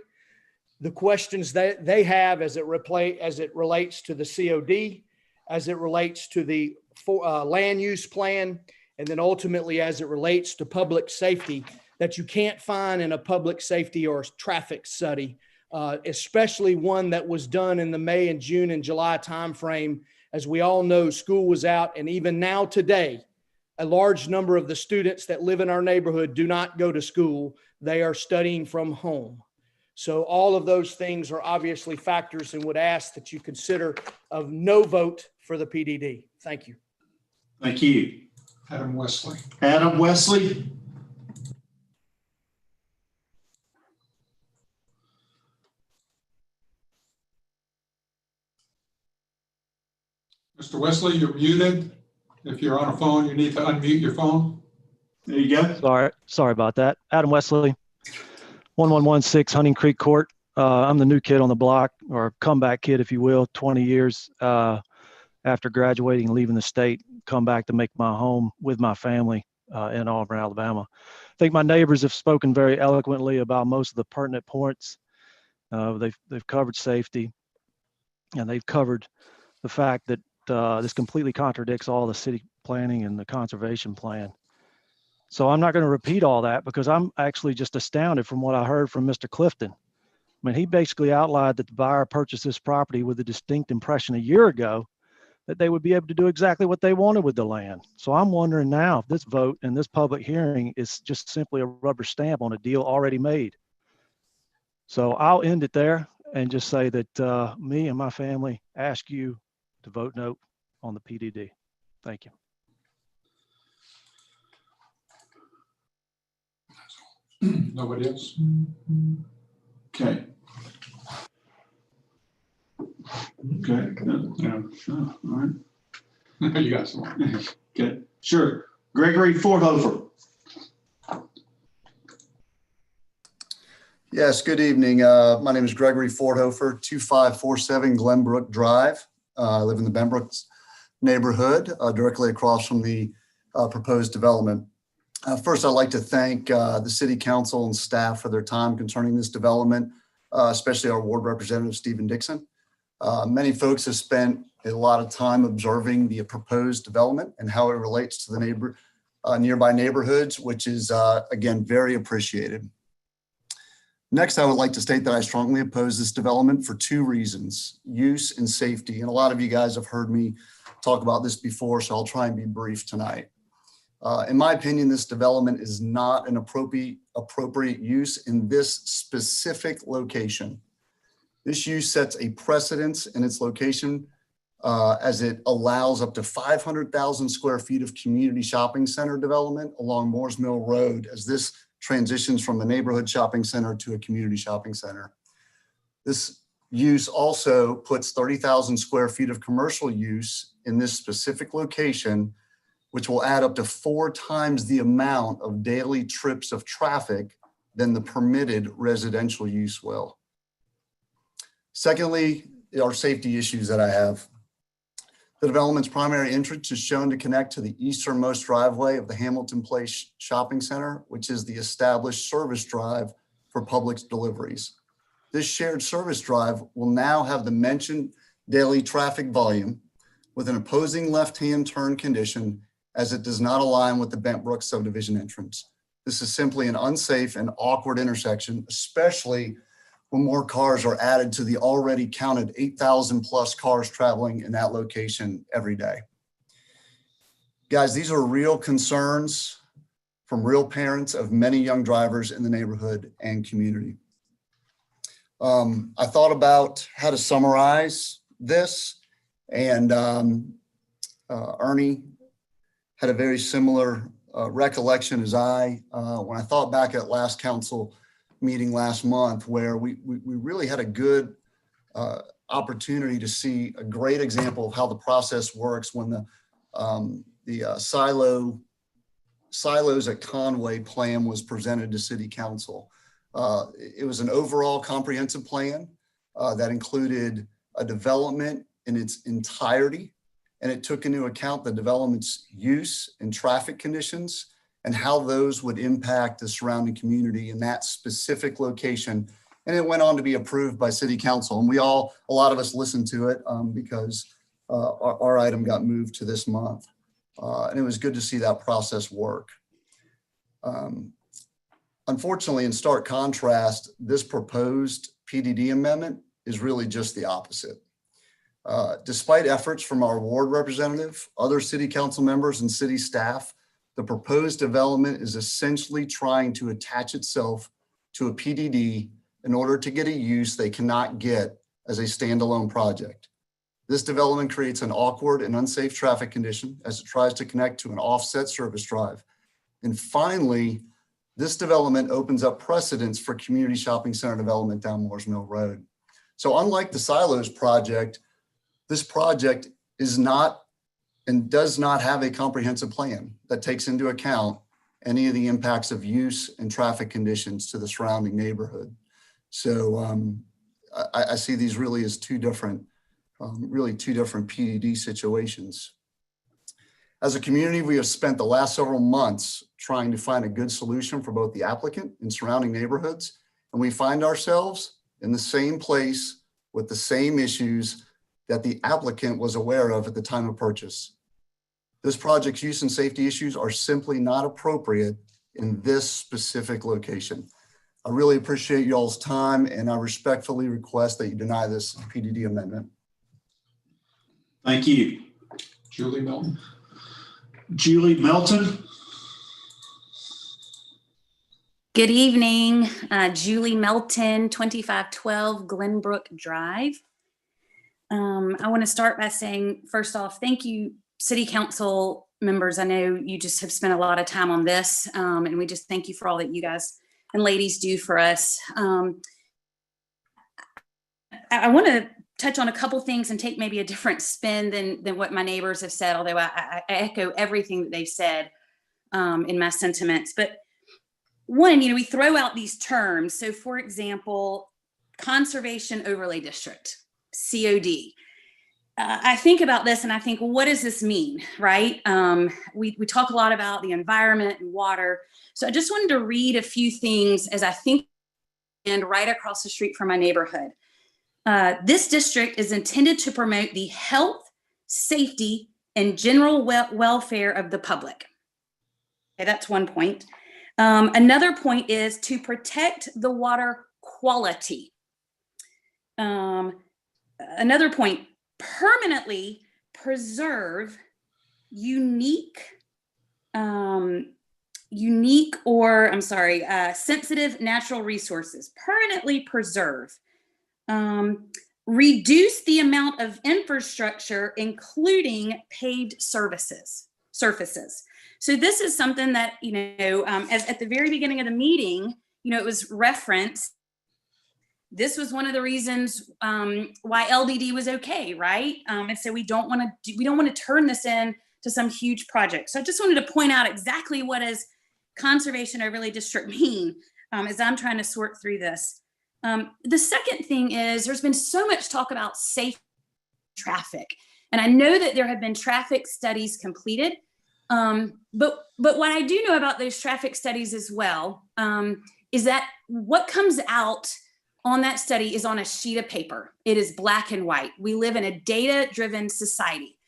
the questions that they have as it relates to the COD, as it relates to the land use plan, and then ultimately as it relates to public safety that you can't find in a public safety or traffic study, especially one that was done in the May and June and July timeframe. As we all know, school was out, and even now today, a large number of the students that live in our neighborhood do not go to school. They are studying from home. So all of those things are obviously factors and would ask that you consider a no vote for the PDD. Thank you. Thank you. Adam Wesley. Adam Wesley. Mr. Wesley, you're muted. If you're on a phone, you need to unmute your phone. There you go. Sorry about that. Adam Wesley, 1116 Hunting Creek Court. I'm the new kid on the block, or comeback kid, if you will, 20 years after graduating and leaving the state, come back to make my home with my family in Auburn, Alabama. I think my neighbors have spoken very eloquently about most of the pertinent points. They've covered safety, and they've covered the fact that this completely contradicts all the city planning and the conservation plan. So I'm not going to repeat all that because I'm actually just astounded from what I heard from Mr. Clifton. I mean, he basically outlined that the buyer purchased this property with a distinct impression a year ago that they would be able to do exactly what they wanted with the land. So I'm wondering now if this vote and this public hearing is just simply a rubber stamp on a deal already made. So I'll end it there. and just say that me and my family ask you to vote no on the PDD. Thank you. Nobody else? Okay. Okay. Yeah. All right. You got some more. Okay. Sure. Gregory Forthofer. Yes, good evening. My name is Gregory Forthofer, 2547 Glenbrook Drive. I live in the Benbrook neighborhood, directly across from the proposed development. First, I'd like to thank the City Council and staff for their time concerning this development, especially our Ward Representative, Stephen Dixon. Many folks have spent a lot of time observing the proposed development and how it relates to the nearby neighborhoods, which is, again, very appreciated. Next, I would like to state that I strongly oppose this development for two reasons: use and safety. And a lot of you guys have heard me talk about this before, so I'll try and be brief tonight. In my opinion, this development is not an appropriate use in this specific location. This use sets a precedence in its location as it allows up to 500,000 square feet of community shopping center development along Moores Mill Road, as this transitions from a neighborhood shopping center to a community shopping center. This use also puts 30,000 square feet of commercial use in this specific location, which will add up to 4 times the amount of daily trips of traffic than the permitted residential use will. Secondly, are safety issues that I have. The development's primary entrance is shown to connect to the easternmost driveway of the Hamilton Place Shopping Center, which is the established service drive for Publix deliveries. This shared service drive will now have the mentioned daily traffic volume with an opposing left-hand turn condition, as it does not align with the Bent Brook subdivision entrance. This is simply an unsafe and awkward intersection, especially when more cars are added to the already counted 8,000 plus cars traveling in that location every day. Guys, these are real concerns from real parents of many young drivers in the neighborhood and community. I thought about how to summarize this, and Ernie had a very similar recollection as I. When I thought back at last council meeting last month, where we really had a good opportunity to see a great example of how the process works when the silos at Conway plan was presented to City Council. It was an overall comprehensive plan that included a development in its entirety, and it took into account the development's use and traffic conditions and how those would impact the surrounding community in that specific location. And it went on to be approved by City Council. And a lot of us listened to it because our item got moved to this month. And it was good to see that process work. Unfortunately, in stark contrast, this proposed PDD amendment is really just the opposite. Despite efforts from our ward representative, other City Council members, and city staff, the proposed development is essentially trying to attach itself to a PDD in order to get a use they cannot get as a standalone project. This development creates an awkward and unsafe traffic condition as it tries to connect to an offset service drive. And finally, this development opens up precedents for community shopping center development down Moores Mill Road. So unlike the Silos project, this project is not and does not have a comprehensive plan that takes into account any of the impacts of use and traffic conditions to the surrounding neighborhood. So I see these really as two different PDD situations. As a community, we have spent the last several months trying to find a good solution for both the applicant and surrounding neighborhoods, and we find ourselves in the same place with the same issues that the applicant was aware of at the time of purchase. This project's use and safety issues are simply not appropriate in this specific location. I really appreciate y'all's time, and I respectfully request that you deny this PDD amendment. Thank you. Julie Melton. Julie Melton. Good evening, Julie Melton, 2512 Glenbrook Drive. I want to start by saying, first off, thank you, City Council members. I know you just have spent a lot of time on this, and we just thank you for all that you guys and ladies do for us. I want to touch on a couple things and take maybe a different spin than what my neighbors have said, although I echo everything that they've said in my sentiments. But one, we throw out these terms. So for example, Conservation Overlay District, COD. I think about this and I think, well, what does this mean, right? We talk a lot about the environment and water. So I just wanted to read a few things as I think, and right across the street from my neighborhood. This district is intended to promote the health, safety, and general welfare of the public. Okay, that's one point. Another point is to protect the water quality. Another point, permanently preserve sensitive natural resources. Permanently preserve. Reduce the amount of infrastructure, including paved surfaces. So this is something that, as at the very beginning of the meeting, it was referenced. This was one of the reasons why LDD was okay, right? And so we don't want to turn this into some huge project. So I just wanted to point out exactly what does Conservation Overlay District mean as I'm trying to sort through this. The second thing is there's been so much talk about safe traffic, and I know that there have been traffic studies completed. But what I do know about those traffic studies as well is that what comes out on that study is on a sheet of paper. It is black and white. We live in a data-driven society.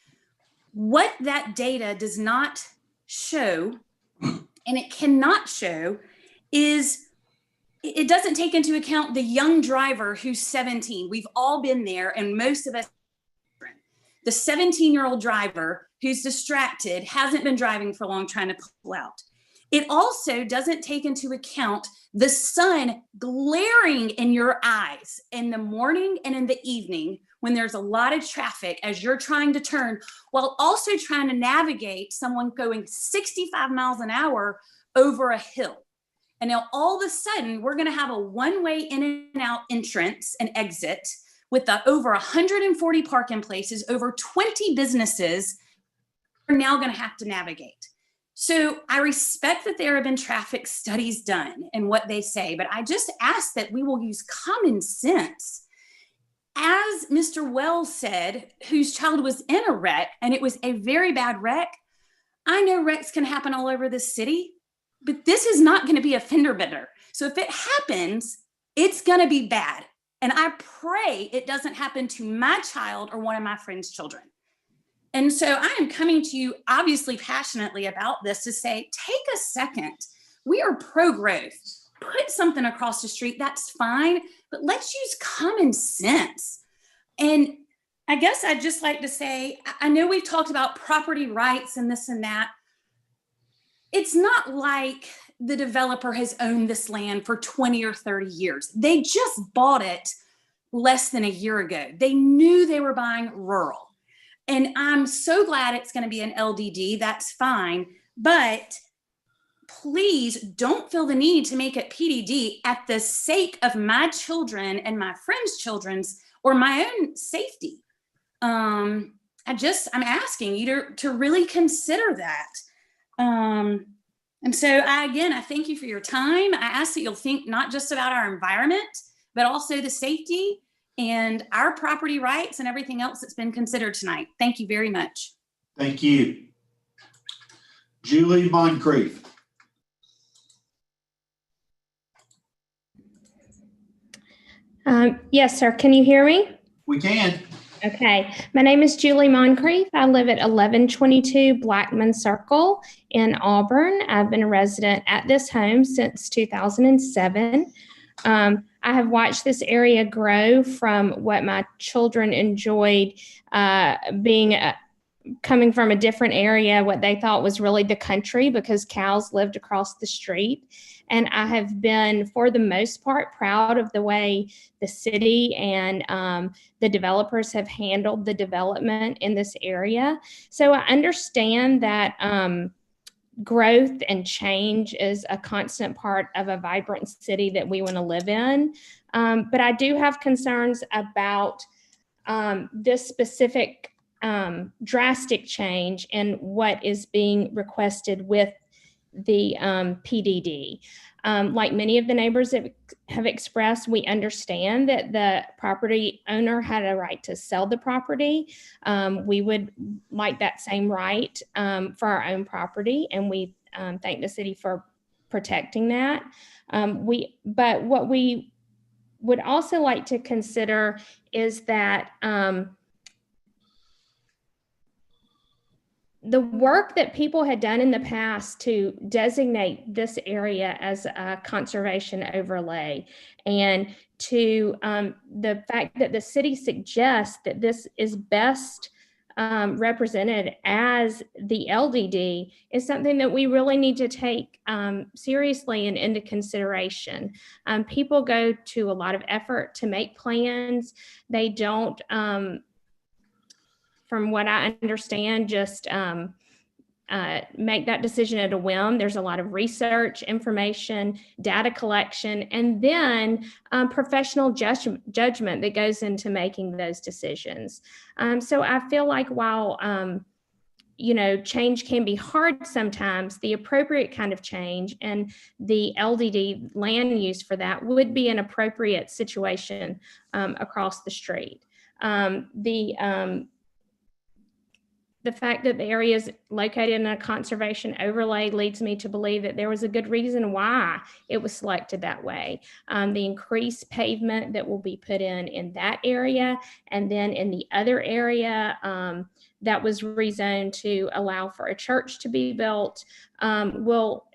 What that data does not show, and it cannot show, is it doesn't take into account the young driver who's 17. We've all been there, and most of us, the 17-year-old driver who's distracted, hasn't been driving for long, trying to pull out. It also doesn't take into account the sun glaring in your eyes in the morning and in the evening when there's a lot of traffic as you're trying to turn, while also trying to navigate someone going 65 miles an hour over a hill. And now all of a sudden, we're gonna have a one-way in and out entrance and exit with over 140 parking places, over 20 businesses are now gonna have to navigate. So I respect that there have been traffic studies done and what they say, but I just ask that we will use common sense. As Mr. Wells said, whose child was in a wreck, and it was a very bad wreck. I know wrecks can happen all over the city, but this is not going to be a fender bender. So if it happens, it's going to be bad. And I pray it doesn't happen to my child or one of my friends' children. And so I am coming to you obviously passionately about this to say, take a second. We are pro-growth. Put something across the street, that's fine, but let's use common sense. And I guess I'd just like to say, I know we've talked about property rights and this and that. It's not like the developer has owned this land for 20 or 30 years. They just bought it less than a year ago. They knew they were buying rural. And I'm so glad it's going to be an LDD. That's fine. But please don't feel the need to make it PDD at the sake of my children and my friends' children's or my own safety. I'm asking you to really consider that. And so I thank you for your time. I ask that you'll think not just about our environment, but also the safety and our property rights and everything else that's been considered tonight. Thank you very much. Thank you. Julie Moncrief. Yes, sir. Can you hear me? We can. Okay. My name is Julie Moncrief. I live at 1122 Blackman Circle in Auburn. I've been a resident at this home since 2007. I have watched this area grow from what my children enjoyed being coming from a different area, what they thought was really the country because cows lived across the street. And I have been, for the most part, proud of the way the city and the developers have handled the development in this area. So I understand that growth and change is a constant part of a vibrant city that we want to live in. But I do have concerns about this specific drastic change in what is being requested with the PDD. Like many of the neighbors have expressed, we understand that the property owner had a right to sell the property. We would like that same right for our own property, and we thank the city for protecting that. But what we would also like to consider is that the work that people had done in the past to designate this area as a conservation overlay, and to the fact that the city suggests that this is best represented as the LDD is something that we really need to take seriously and into consideration. People go to a lot of effort to make plans. They don't, from what I understand, just make that decision at a whim. There's a lot of research, information, data collection, and then professional judgment that goes into making those decisions. So I feel like while change can be hard sometimes, the appropriate kind of change and the LDD land use for that would be an appropriate situation across the street. The fact that the area is located in a conservation overlay leads me to believe that there was a good reason why it was selected that way. The increased pavement that will be put in that area, and then in the other area that was rezoned to allow for a church to be built will,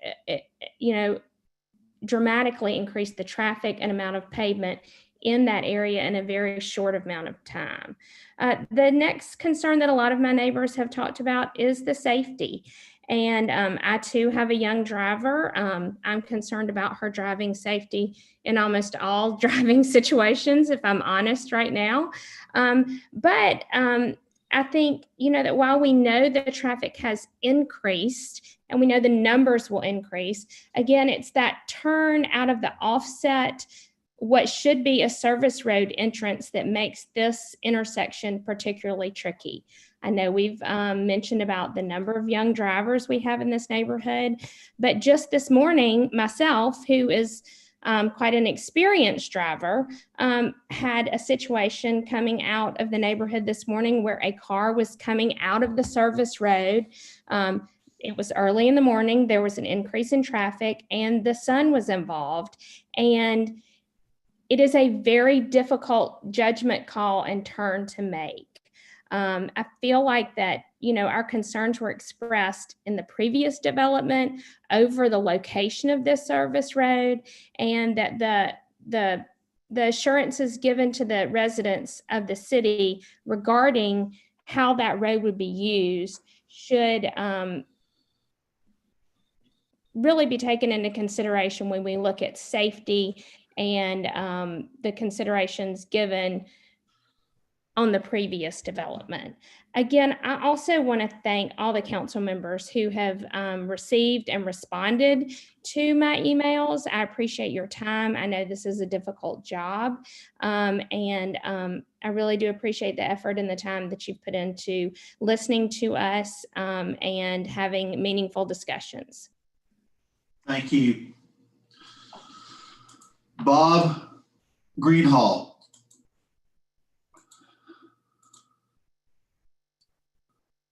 dramatically increase the traffic and amount of pavement in that area in a very short amount of time. The next concern that a lot of my neighbors have talked about is the safety. And I too have a young driver. I'm concerned about her driving safety in almost all driving situations, if I'm honest right now. But I think, that while we know the traffic has increased and we know the numbers will increase, again, it's that turn out of the offset, what should be a service road entrance, that makes this intersection particularly tricky. I know we've mentioned about the number of young drivers we have in this neighborhood, but just this morning, myself, who is quite an experienced driver, had a situation coming out of the neighborhood this morning where a car was coming out of the service road. It was early in the morning, there was an increase in traffic, and the sun was involved. And it is a very difficult judgment call and turn to make. I feel like that, our concerns were expressed in the previous development over the location of this service road, and that the assurances given to the residents of the city regarding how that road would be used should really be taken into consideration when we look at safety and the considerations given on the previous development. Again, I also want to thank all the council members who have received and responded to my emails. I appreciate your time. I know this is a difficult job, and I really do appreciate the effort and the time that you've put into listening to us and having meaningful discussions. Thank you. Bob Greenhaw.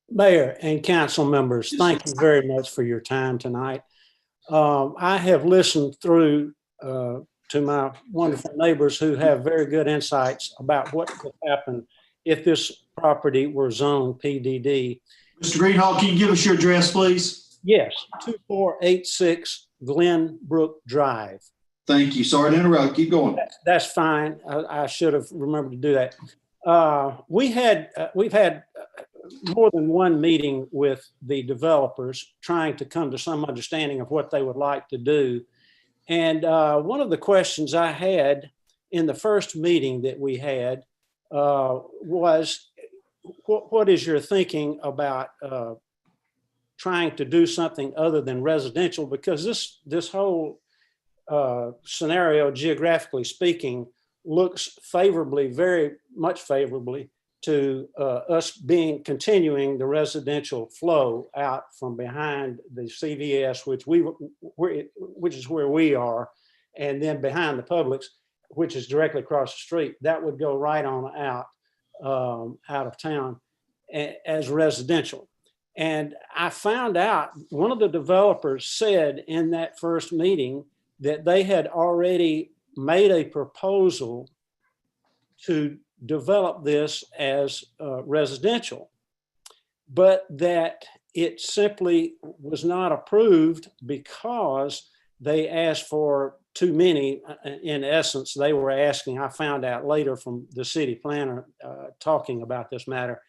Mayor and council members, thank you very much for your time tonight. I have listened through to my wonderful neighbors who have very good insights about what could happen if this property were zoned PDD. Mr. Greenhaw, can you give us your address, please? Yes, 2486 Glenbrook Drive. Thank you. Sorry to interrupt. Keep going. That's fine. I should have remembered to do that. We've had more than one meeting with the developers, trying to come to some understanding of what they would like to do. And one of the questions I had in the first meeting that we had was, what is your thinking about trying to do something other than residential? Because this whole scenario, geographically speaking, looks favorably, very much favorably, to us continuing the residential flow out from behind the CVS, which is where we are, and then behind the Publix, which is directly across the street. That would go right on out of town as residential. And I found out one of the developers said in that first meeting that they had already made a proposal to develop this as residential, but that it simply was not approved because they asked for too many. In essence, they were asking, I found out later from the city planner talking about this matter,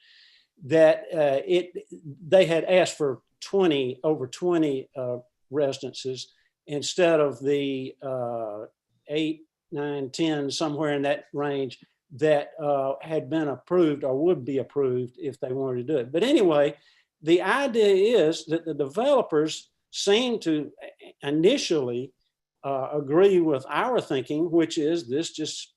that they had asked for over 20 residences instead of the 8, 9, 10, somewhere in that range that had been approved or would be approved if they wanted to do it. But anyway, the idea is that the developers seem to initially agree with our thinking, which is this just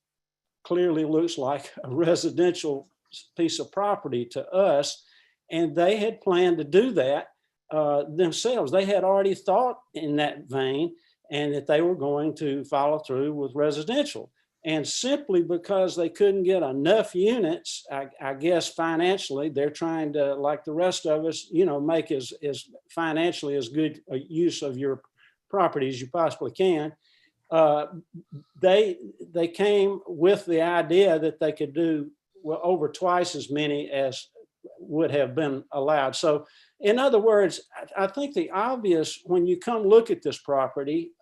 clearly looks like a residential piece of property to us. And they had planned to do that themselves. They had already thought in that vein, and that they were going to follow through with residential. And simply because they couldn't get enough units, I guess financially, they're trying to, like the rest of us, make as financially as good a use of your property as you possibly can. They came with the idea that they could do over twice as many as would have been allowed. So in other words, I think the obvious, when you come look at this property,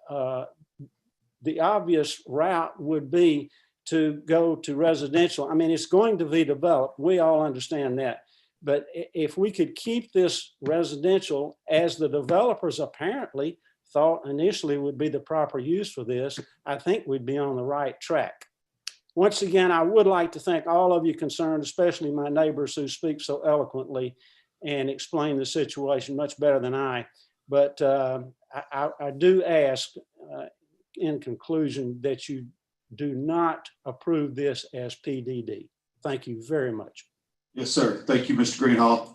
the obvious route would be to go to residential. I mean, it's going to be developed. We all understand that. But if we could keep this residential, as the developers apparently thought initially would be the proper use for this, I think we'd be on the right track. Once again, I would like to thank all of you concerned, especially my neighbors who speak so eloquently and explain the situation much better than I. But I do ask, in conclusion, that you do not approve this as PDD. Thank you very much. Yes, sir. Thank you, Mr. Greenhaw.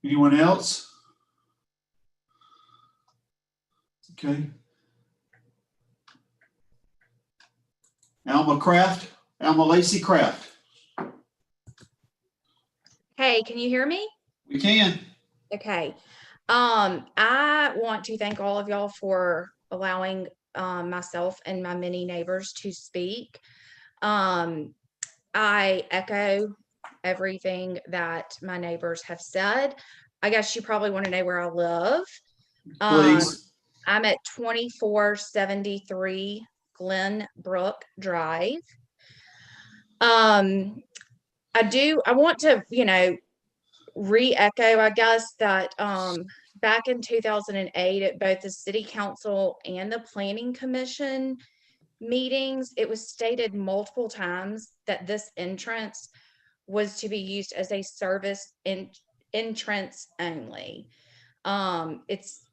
Anyone else? Okay. Alma Lacey Craft. Hey, can you hear me? We can. Okay. I want to thank all of y'all for allowing myself and my many neighbors to speak. I echo everything that my neighbors have said. I guess you probably want to know where I live. Please. I'm at 2473 Glenbrook Drive. I want to, re-echo, I guess, that back in 2008 at both the City Council and the Planning Commission meetings, it was stated multiple times that this entrance was to be used as a service entrance only. It's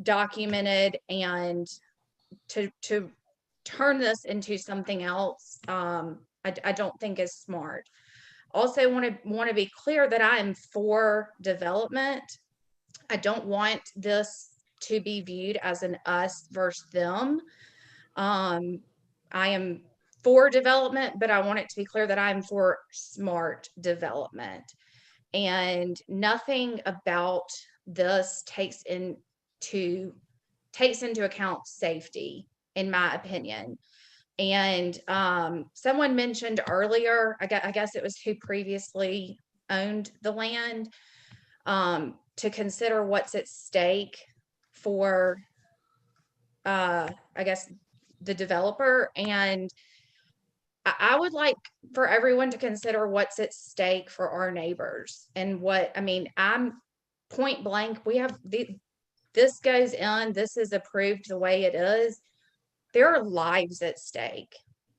documented, and to turn this into something else, I don't think is smart. Also want to be clear that I am for development. I don't want this to be viewed as an us versus them. I am for development, but I want it to be clear that I'm for smart development. And nothing about this takes into account safety, in my opinion. And someone mentioned earlier, I guess it was who previously owned the land, to consider what's at stake for, I guess, the developer. And I would like for everyone to consider what's at stake for our neighbors and I'm point blank. This goes in, this is approved the way it is. There are lives at stake,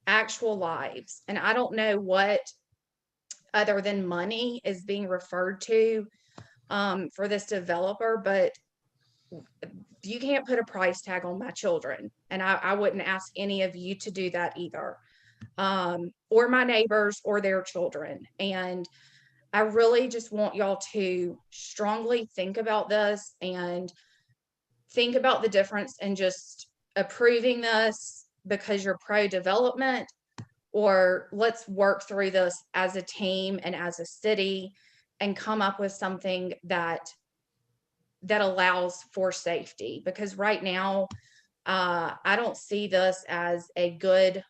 actual lives. And I don't know what other than money is being referred to for this developer, but you can't put a price tag on my children. And I wouldn't ask any of you to do that either, or my neighbors or their children. And I really just want y'all to strongly think about this and think about the difference in just approving this because you're pro-development, or let's work through this as a team and as a city and come up with something that allows for safety. Because right now, I don't see this as a good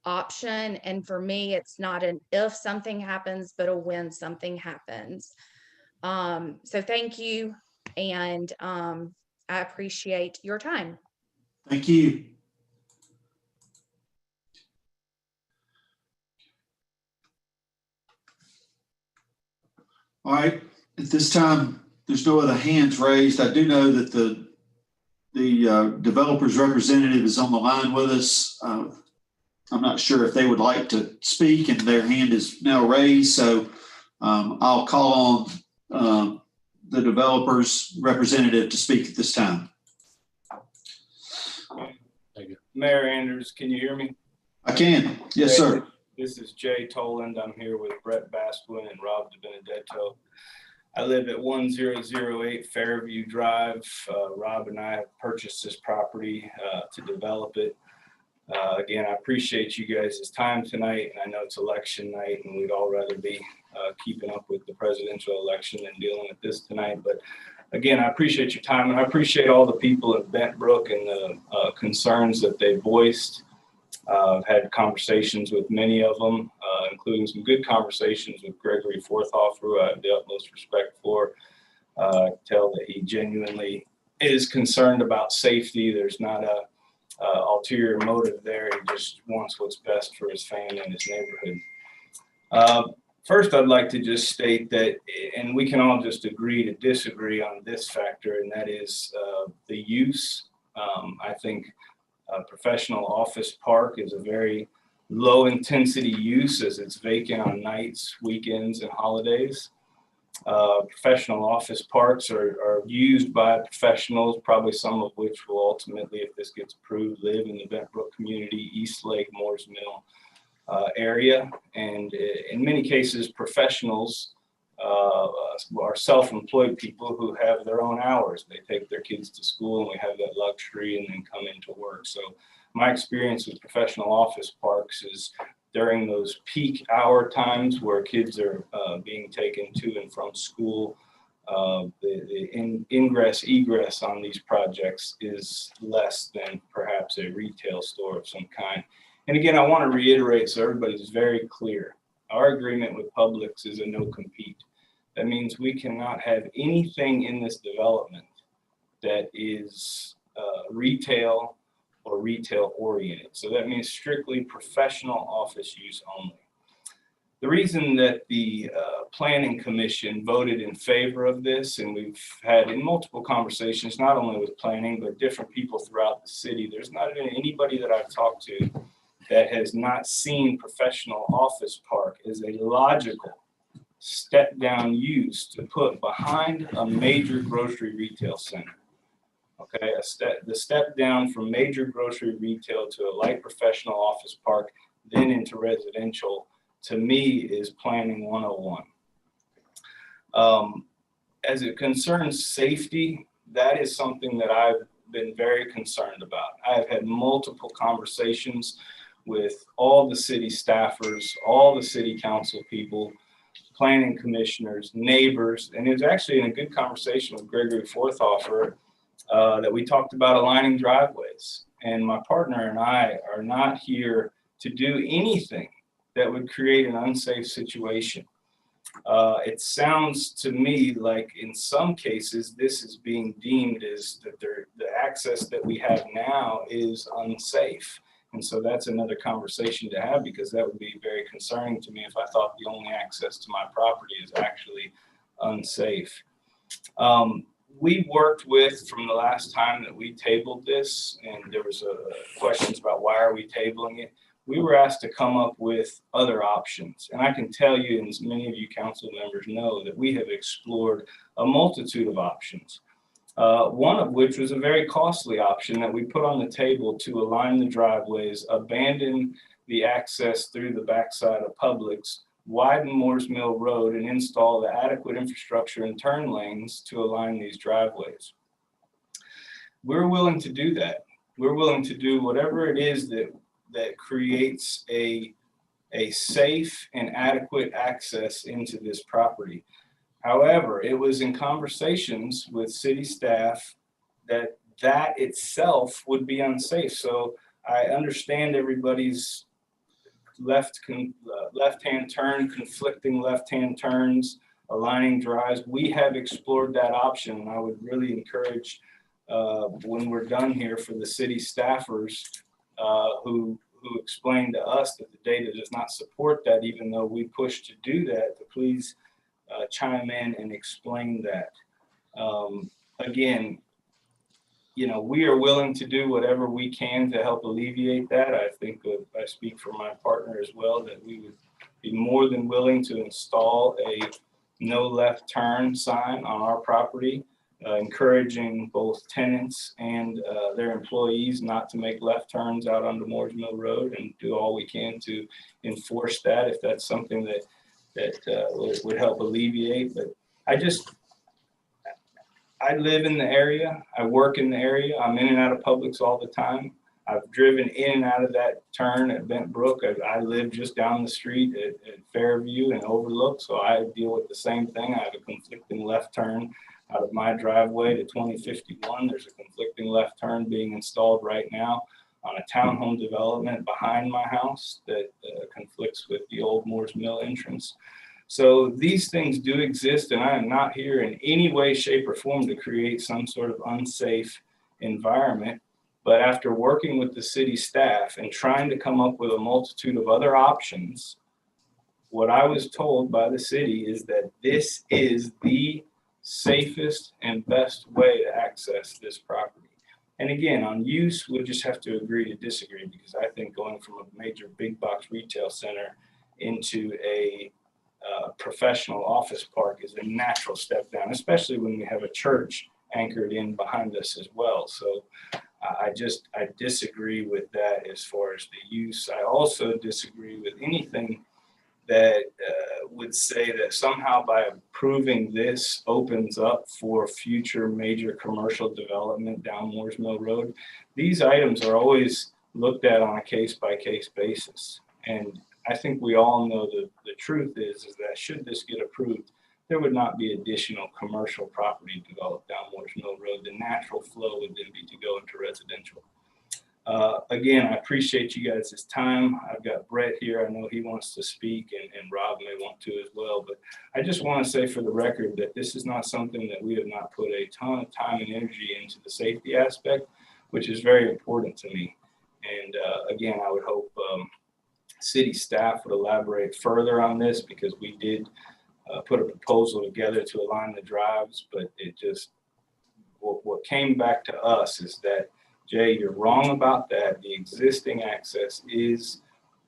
option. And for me, it's not an if something happens, but a when something happens. So thank you. And I appreciate your time. Thank you. All right, at this time, there's no other hands raised. I do know that the developer's representative is on the line with us. I'm not sure if they would like to speak, and their hand is now raised. So I'll call on the developer's representative to speak at this time. Mayor Anders, can you hear me? I can. Yes, sir. This is Jay Toland. I'm here with Brett Basquin and Rob DiBenedetto. I live at 1008 Fairview Drive. Rob and I have purchased this property to develop it. Again, I appreciate you guys' time tonight, and I know it's election night, and we'd all rather be keeping up with the presidential election than dealing with this tonight. But again, I appreciate your time, and I appreciate all the people at Bent Brook and the concerns that they voiced. I've had conversations with many of them, including some good conversations with Gregory Forthofer, who I have the utmost respect for. I can tell that he genuinely is concerned about safety. There's not a ulterior motive there. He just wants what's best for his family and his neighborhood. First, I'd like to just state that, and we can all just agree to disagree on this factor, and that is the use. I think a professional office park is a very low intensity use, as it's vacant on nights, weekends, and holidays. Professional office parks are used by professionals, probably some of which will ultimately, if this gets approved, live in the Bent Brook community, East Lake, Moores Mill area. And in many cases, professionals are self-employed people who have their own hours. They take their kids to school, and we have that luxury, and then come into work. So my experience with professional office parks is during those peak hour times where kids are being taken to and from school, the ingress egress on these projects is less than perhaps a retail store of some kind. And again, I want to reiterate so everybody's very clear. Our agreement with Publix is a no compete. That means we cannot have anything in this development that is retail or retail oriented. So that means strictly professional office use only. The reason that the Planning Commission voted in favor of this, and we've had in multiple conversations, not only with planning, but different people throughout the city, there's not anybody that I've talked to that has not seen professional office park as a logical step down use to put behind a major grocery retail center. Okay, the step down from major grocery retail to a light professional office park, then into residential, to me is planning 101. As it concerns safety, that is something that I've been very concerned about. I've had multiple conversations with all the city staffers, all the city council people, planning commissioners, neighbors, and it was actually in a good conversation with Gregory Forthofer that we talked about aligning driveways. And my partner and I are not here to do anything that would create an unsafe situation. It sounds to me like in some cases this is being deemed as that the access that we have now is unsafe. And so that's another conversation to have, because that would be very concerning to me if I thought the only access to my property is actually unsafe. We worked with, from the last time that we tabled this, and there was questions about why are we tabling it. We were asked to come up with other options. And I can tell you, and as many of you council members know, that we have explored a multitude of options. One of which was a very costly option that we put on the table to align the driveways, abandon the access through the backside of Publix, widen Moores Mill Road, and install the adequate infrastructure and turn lanes to align these driveways. We're willing to do that. We're willing to do whatever it is that creates a safe and adequate access into this property. However, it was in conversations with city staff that itself would be unsafe. So I understand everybody's left-hand turn, conflicting left-hand turns, aligning drives. We have explored that option, and I would really encourage when we're done here for the city staffers who explained to us that the data does not support that, even though we push to do that, to please chime in and explain that. Again, we are willing to do whatever we can to help alleviate that. I think I speak for my partner as well, that we would be more than willing to install a no left turn sign on our property, encouraging both tenants and their employees not to make left turns out onto Moores Mill Road, and do all we can to enforce that if that's something that would help alleviate. But I live in the area, I work in the area, I'm in and out of Publix all the time. I've driven in and out of that turn at Bent Brook. I live just down the street at Fairview and Overlook, so I deal with the same thing. I have a conflicting left turn out of my driveway to 2051. There's a conflicting left turn being installed right now on a townhome development behind my house that conflicts with the old Moores Mill entrance. So these things do exist, and I am not here in any way, shape, or form to create some sort of unsafe environment. But after working with the city staff and trying to come up with a multitude of other options, what I was told by the city is that this is the safest and best way to access this property. And again, on use, we'll just have to agree to disagree, because I think going from a major big box retail center into a professional office park is a natural step down, especially when we have a church anchored in behind us as well. So I disagree with that as far as the use. I also disagree with anything that would say that somehow by approving this opens up for future major commercial development down Moores Mill Road. These items are always looked at on a case-by-case basis. And I think we all know the truth is that should this get approved, there would not be additional commercial property developed down Moores Mill Road. The natural flow would then be to go into residential. Again, I appreciate you guys' time. I've got Brett here. I know he wants to speak, and Rob may want to as well. But I just want to say for the record that this is not something that we have not put a ton of time and energy into the safety aspect, which is very important to me. And again, I would hope city staff would elaborate further on this, because we did put a proposal together to align the drives, but it just, what came back to us is that, Jay, you're wrong about that. The existing access is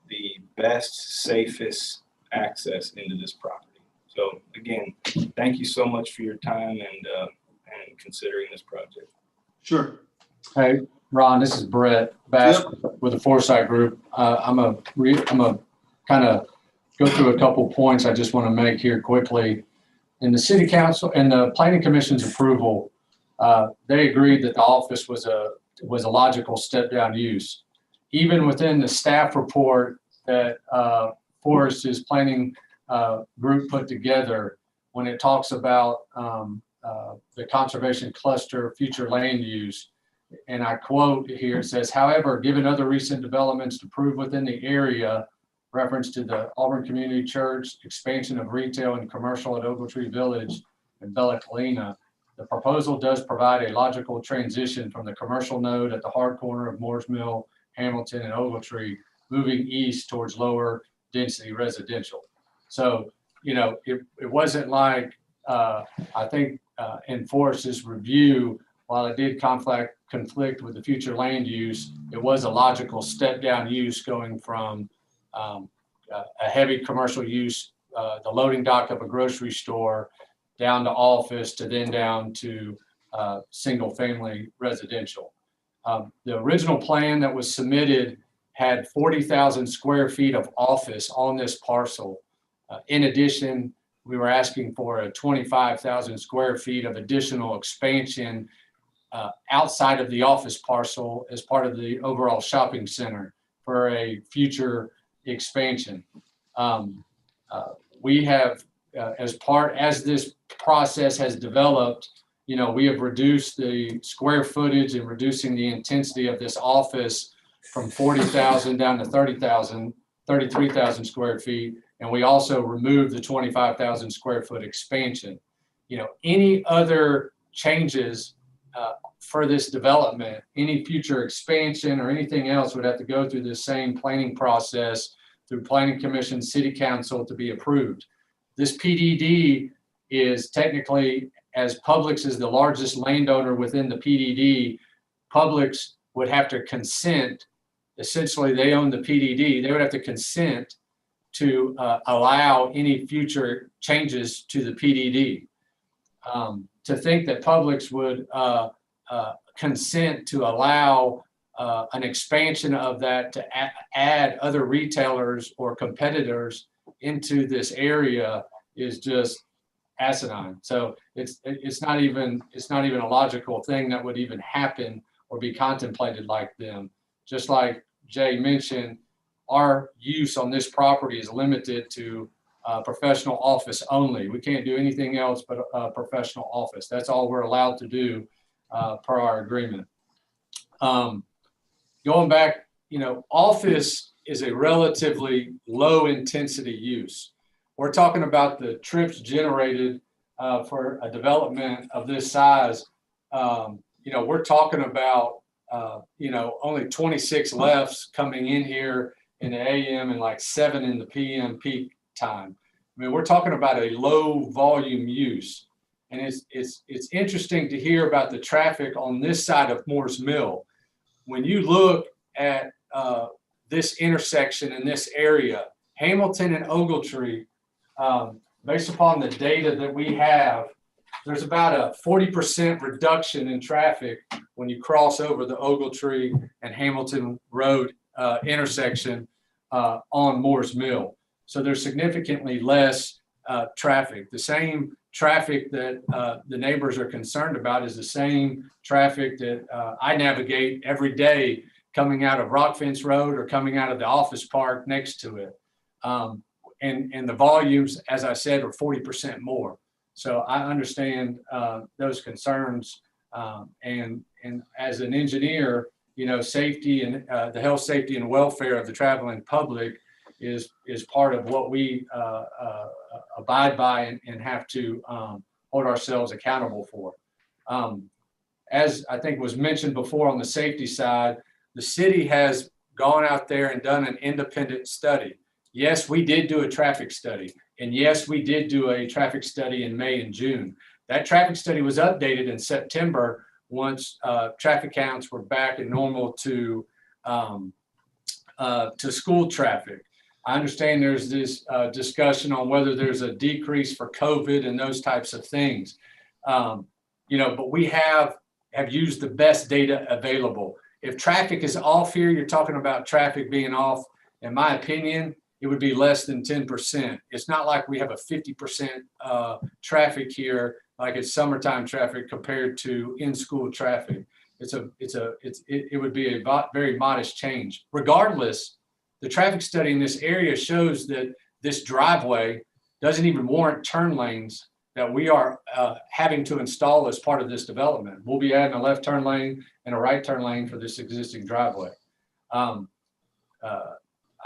the best, safest access into this property. So again, thank you so much for your time and considering this project. Sure. Hey, Ron, this is Brett Bass with the Foresight Group. I'm a kind of go through a couple points I just want to make here quickly. In the City Council and the Planning Commission's approval, they agreed that the office was a logical step down use. Even within the staff report that Forest's planning group put together, when it talks about the conservation cluster future land use, and I quote here, it says, however, given other recent developments approved within the area, reference to the Auburn Community Church, expansion of retail and commercial at Ogletree Village and Bella Colina, the proposal does provide a logical transition from the commercial node at the hard corner of Moores Mill Hamilton and Ogletree, moving east towards lower density residential. So, you know, it wasn't like, I think in Forrest's review, while it did conflict with the future land use, it was a logical step down use going from a heavy commercial use, the loading dock of a grocery store, down to office, to then down to single family residential. The original plan that was submitted had 40,000 square feet of office on this parcel. In addition, we were asking for a 25,000 square feet of additional expansion outside of the office parcel as part of the overall shopping center for a future expansion. We have, as this process has developed, you know, we have reduced the square footage and reducing the intensity of this office from 40,000 down to 33,000 square feet. And we also removed the 25,000 square foot expansion. You know, any other changes for this development, any future expansion or anything else would have to go through the same planning process through Planning Commission, City Council to be approved. This PDD is technically, as Publix is the largest landowner within the PDD, Publix would have to consent. Essentially, they own the PDD. They would have to consent to allow any future changes to the PDD. To think that Publix would consent to allow an expansion of that to add other retailers or competitors into this area is just asinine. So it's not even a logical thing that would even happen or be contemplated like them. Just like Jay mentioned, our use on this property is limited to professional office only. We can't do anything else but professional office. That's all we're allowed to do per our agreement. Going back, you know, office is a relatively low intensity use. We're talking about the trips generated for a development of this size. You know, we're talking about, you know, only 26 lefts coming in here in the AM and like 7 in the PM peak time. I mean, we're talking about a low volume use. And it's interesting to hear about the traffic on this side of Moore's Mill. When you look at this intersection in this area, Hamilton and Ogletree, based upon the data that we have, there's about a 40% reduction in traffic when you cross over the Ogletree and Hamilton Road intersection on Moore's Mill. So there's significantly less traffic. The same traffic that the neighbors are concerned about is the same traffic that I navigate every day coming out of Rock Fence Road or coming out of the office park next to it. And the volumes, as I said, are 40% more. So I understand those concerns. And as an engineer, you know, safety and the health, safety, and welfare of the traveling public is part of what we abide by and have to hold ourselves accountable for. As I think was mentioned before on the safety side, the city has gone out there and done an independent study. Yes, we did do a traffic study. And yes, we did do a traffic study in May and June. That traffic study was updated in September once traffic counts were back and normal to school traffic. I understand there's this discussion on whether there's a decrease for COVID and those types of things. You know, but we have used the best data available. If traffic is off here, you're talking about traffic being off, in my opinion, it would be less than 10%. It's not like we have a 50% traffic here, like it's summertime traffic compared to in-school traffic. It would be a very modest change. Regardless, the traffic study in this area shows that this driveway doesn't even warrant turn lanes that we are having to install as part of this development. We'll be adding a left turn lane and a right turn lane for this existing driveway.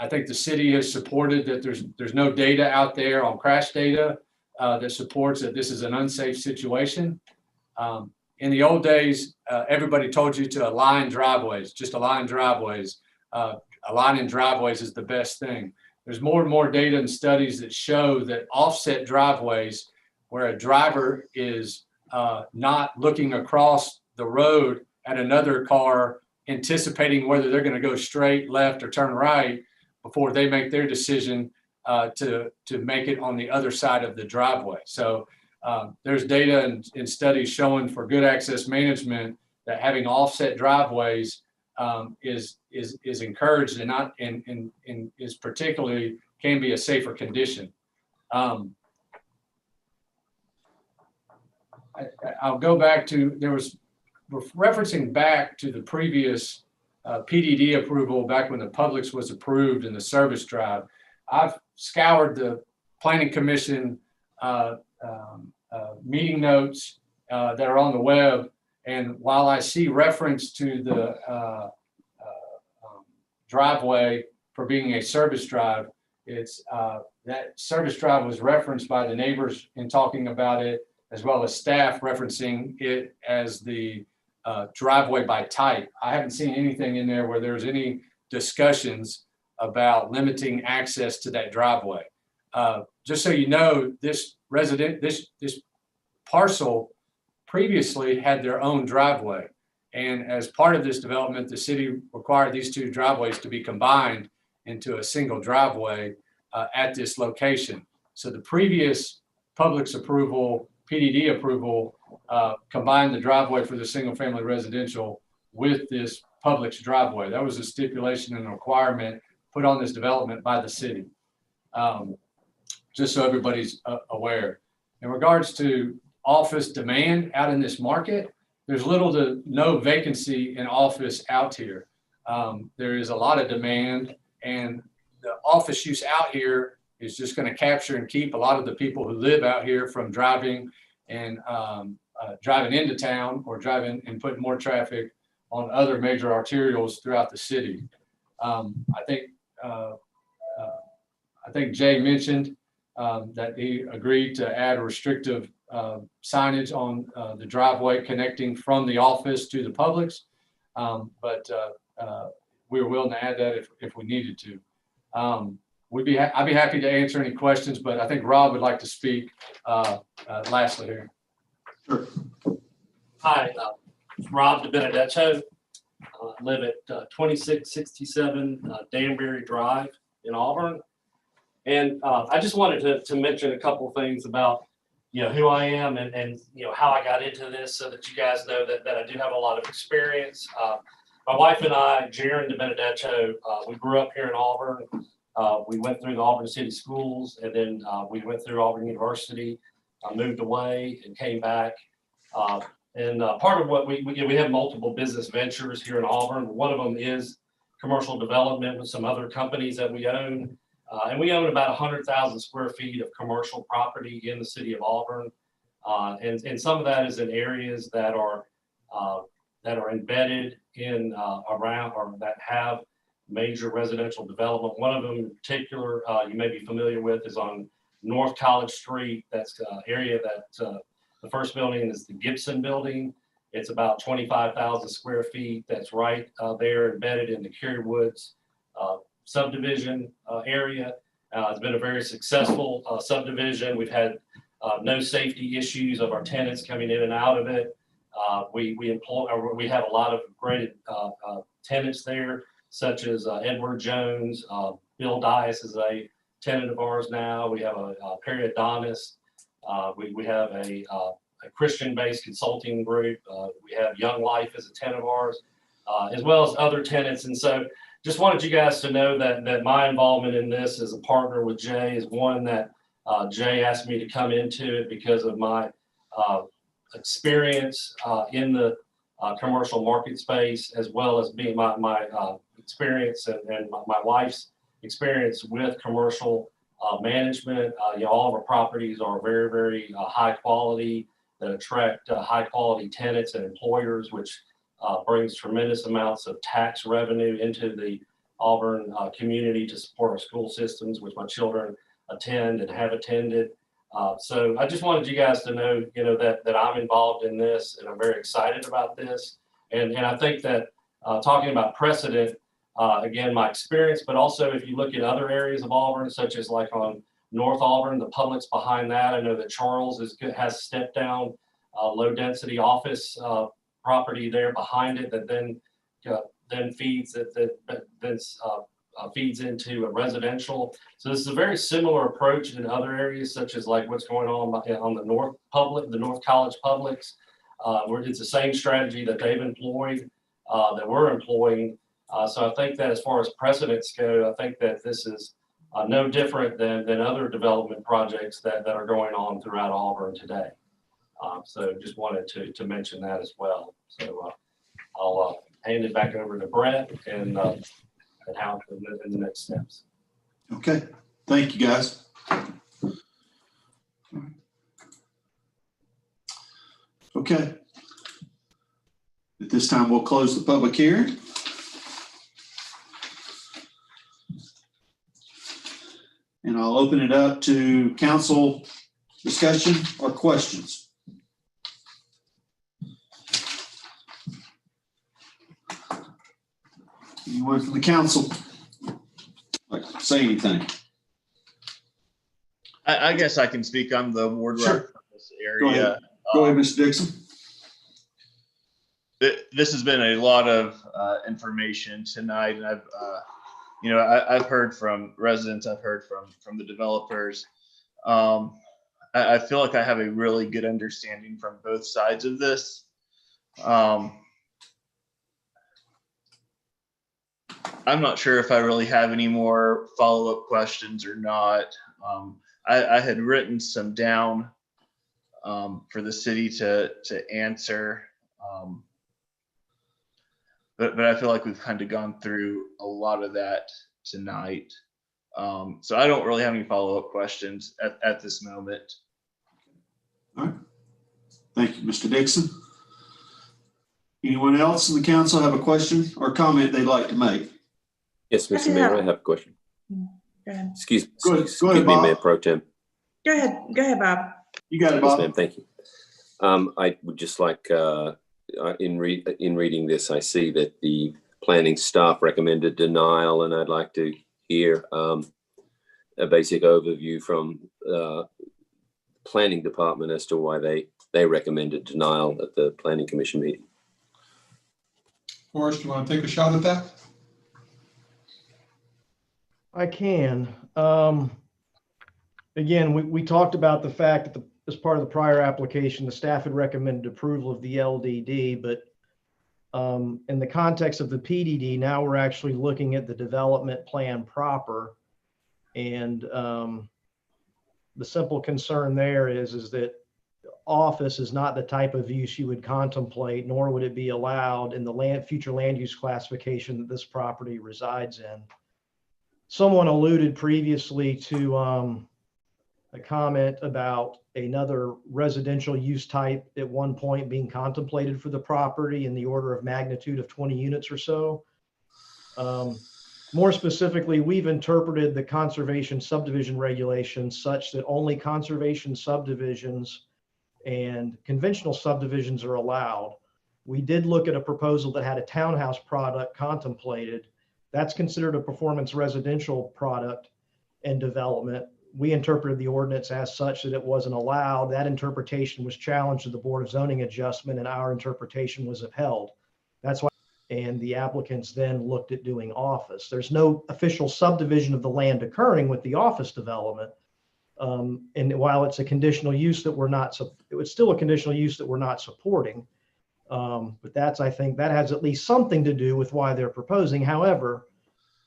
I think the city has supported that there's no data out there on crash data that supports that this is an unsafe situation. In the old days, everybody told you to align driveways, just align driveways. aligning driveways is the best thing. There's more and more data and studies that show that offset driveways, where a driver is not looking across the road at another car, anticipating whether they're going to go straight, left, or turn right before they make their decision to make it on the other side of the driveway. So there's data and studies showing for good access management that having offset driveways is encouraged and not and is particularly can be a safer condition. I'll go back to, there was referencing back to the previous PDD approval back when the Publix was approved in the service drive. I've scoured the Planning Commission meeting notes that are on the web, and while I see reference to the driveway for being a service drive, it's that service drive was referenced by the neighbors in talking about it, as well as staff referencing it as the driveway by type. I haven't seen anything in there where there's any discussions about limiting access to that driveway. Just so you know, this parcel previously had their own driveway. And as part of this development, the city required these two driveways to be combined into a single driveway at this location. So the previous Publix approval, PDD approval, combined the driveway for the single family residential with this Publix driveway. That was a stipulation and a requirement put on this development by the city, just so everybody's aware. In regards to office demand out in this market, there's little to no vacancy in office out here. There is a lot of demand, and the office use out here is just going to capture and keep a lot of the people who live out here from driving and driving into town or driving and putting more traffic on other major arterials throughout the city. I think Jay mentioned that he agreed to add a restrictive signage on the driveway connecting from the office to the Publix, but we were willing to add that if we needed to. I'd be happy to answer any questions, but I think Rob would like to speak lastly here. Sure. Hi, Rob DiBenedetto. I live at 2667 Danbury Drive in Auburn. And I just wanted to mention a couple of things about, who I am and how I got into this, so that you guys know that I do have a lot of experience. My wife and I, Jaren DiBenedetto, we grew up here in Auburn. We went through the Auburn City Schools, and then we went through Auburn University, moved away and came back. And part of what we have multiple business ventures here in Auburn. One of them is commercial development with some other companies that we own. And we own about 100,000 square feet of commercial property in the city of Auburn. And some of that is in areas that are embedded in around or that have major residential development. One of them in particular you may be familiar with is on North College Street. That's an area that the first building is the Gibson building. It's about 25,000 square feet. That's right there embedded in the Cary Woods subdivision area. It's been a very successful subdivision. We've had no safety issues of our tenants coming in and out of it. We have a lot of great tenants there, such as Edward Jones. Bill Dias is a tenant of ours now. We have a periodontist. We have a Christian-based consulting group. We have Young Life as a tenant of ours, as well as other tenants. And so just wanted you guys to know that my involvement in this as a partner with Jay is one that Jay asked me to come into it because of my experience in the commercial market space, as well as being my experience and my wife's experience with commercial management. All of our properties are very, very high quality, that attract high quality tenants and employers, which brings tremendous amounts of tax revenue into the Auburn community to support our school systems, which my children attend and have attended. So I just wanted you guys to know, that I'm involved in this, and I'm very excited about this. And I think that talking about precedent, again, my experience, but also if you look at other areas of Auburn, such as like on North Auburn, the Publix behind that, I know that Charles has stepped down low density office property there behind it that then feeds feeds into a residential. So this is a very similar approach in other areas, such as like what's going on the North College Publix, where it's the same strategy that they've employed, that we're employing. So I think that as far as precedents go, I think that this is no different than other development projects that are going on throughout Auburn today. So just wanted to mention that as well. So I'll hand it back over to Brett and how to move in the next steps. Okay, thank you guys. Okay. At this time, we'll close the public hearing. And I'll open it up to council discussion or questions. Anyone from the council like to say anything? I guess I can speak. I'm the ward rep for this area. Go ahead, Mr. Dixon. This has been a lot of information tonight, and I've heard from residents, I've heard from the developers. I feel like I have a really good understanding from both sides of this. I'm not sure if I really have any more follow-up questions or not. I had written some down for the city to answer, but I feel like we've kind of gone through a lot of that tonight. So I don't really have any follow-up questions at this moment. All right. Thank you, Mr. Dixon. Anyone else in the council have a question or comment they'd like to make? Yes, Mr. Mayor, I have a question. Go ahead. Excuse Go ahead, me, Bob. Mayor Pro Tem. Go ahead, Bob. You got it, Yes, Bob. ma'am, thank you. I would just like, in reading this, I see that the planning staff recommended denial, and I'd like to hear a basic overview from planning department as to why they recommended denial at the planning commission meeting. Forrest, do you want to take a shot at that? I can. Again, we talked about the fact that as part of the prior application, the staff had recommended approval of the LDD, but in the context of the PDD, now we're actually looking at the development plan proper. And the simple concern there is that office is not the type of use you would contemplate, nor would it be allowed in the future land use classification that this property resides in. Someone alluded previously to a comment about another residential use type at one point being contemplated for the property in the order of magnitude of 20 units or so. More specifically, we've interpreted the conservation subdivision regulations such that only conservation subdivisions and conventional subdivisions are allowed. We did look at a proposal that had a townhouse product contemplated. That's considered a performance residential product and development. We interpreted the ordinance as such that it wasn't allowed. That interpretation was challenged to the Board of Zoning Adjustment, and our interpretation was upheld. That's why, and the applicants then looked at doing office. There's no official subdivision of the land occurring with the office development. And while it's a conditional use that we're not, it was still a conditional use that we're not supporting. But that's, I think that has at least something to do with why they're proposing. However,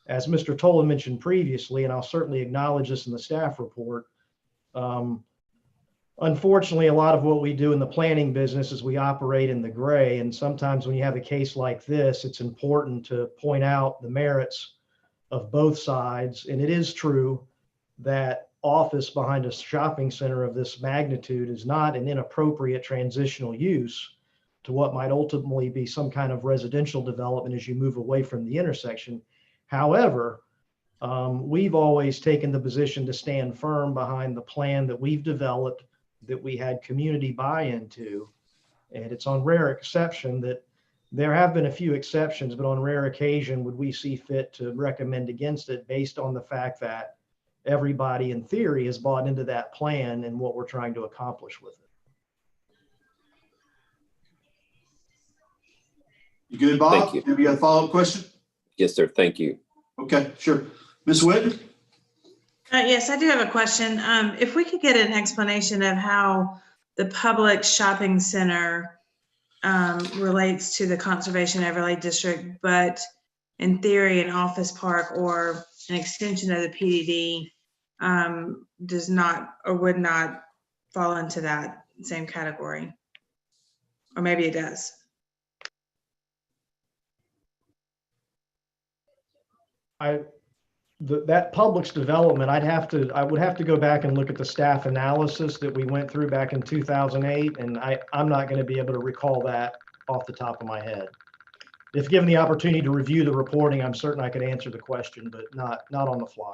as Mr. Tolan mentioned previously, and I'll certainly acknowledge this in the staff report, unfortunately, a lot of what we do in the planning business is we operate in the gray. And sometimes when you have a case like this, it's important to point out the merits of both sides. And it is true that office behind a shopping center of this magnitude is not an inappropriate transitional use to what might ultimately be some kind of residential development as you move away from the intersection. However, we've always taken the position to stand firm behind the plan that we've developed, that we had community buy-in to. And it's on rare exception that There have been a few exceptions, but on rare occasion would we see fit to recommend against it based on the fact that everybody in theory has bought into that plan and what we're trying to accomplish with it. You good, Bob? Thank you. Have you got a follow-up question? Yes, sir. Thank you. Okay, sure. Ms. Whitten? Yes, I do have a question. If we could get an explanation of how the public shopping center relates to the conservation overlay district, but in theory, an office park or an extension of the PDD does not or would not fall into that same category, or maybe it does. That Publix development, I would have to go back and look at the staff analysis that we went through back in 2008, and I'm not going to be able to recall that off the top of my head. If given the opportunity to review the reporting, I'm certain I could answer the question, but not on the fly.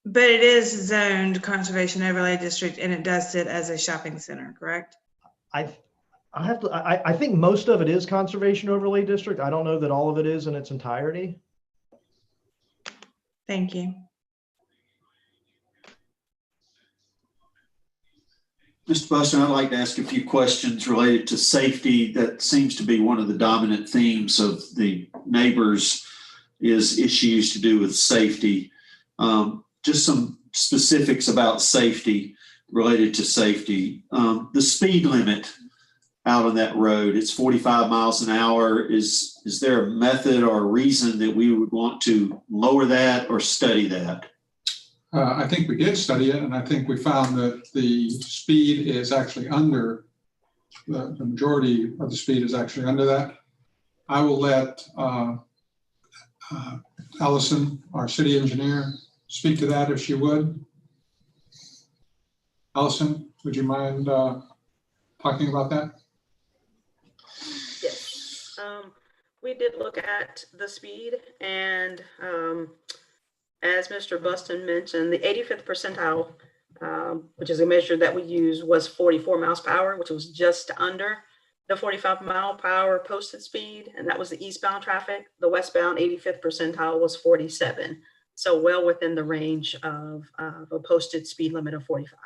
But it is zoned conservation overlay district, and it does sit as a shopping center, correct? I think most of it is conservation overlay district. I don't know that all of it is in its entirety. Thank you. Mr. Buston, I'd like to ask a few questions related to safety. That seems to be one of the dominant themes of the neighbors is issues to do with safety. Just some specifics about safety related to safety. The speed limit out on that road, it's 45 miles an hour. Is there a method or a reason that we would want to lower that or study that? I think we did study it, and I think we found that the speed is actually under, the majority of the speed is actually under that. I will let Alison, our city engineer, speak to that if she would. Alison, would you mind talking about that? Yes, we did look at the speed, and as Mr. Buston mentioned, the 85th percentile, which is a measure that we use, was 44 miles per hour, which was just under the 45 mile per hour posted speed, and that was the eastbound traffic. The westbound 85th percentile was 47, so well within the range of a posted speed limit of 45.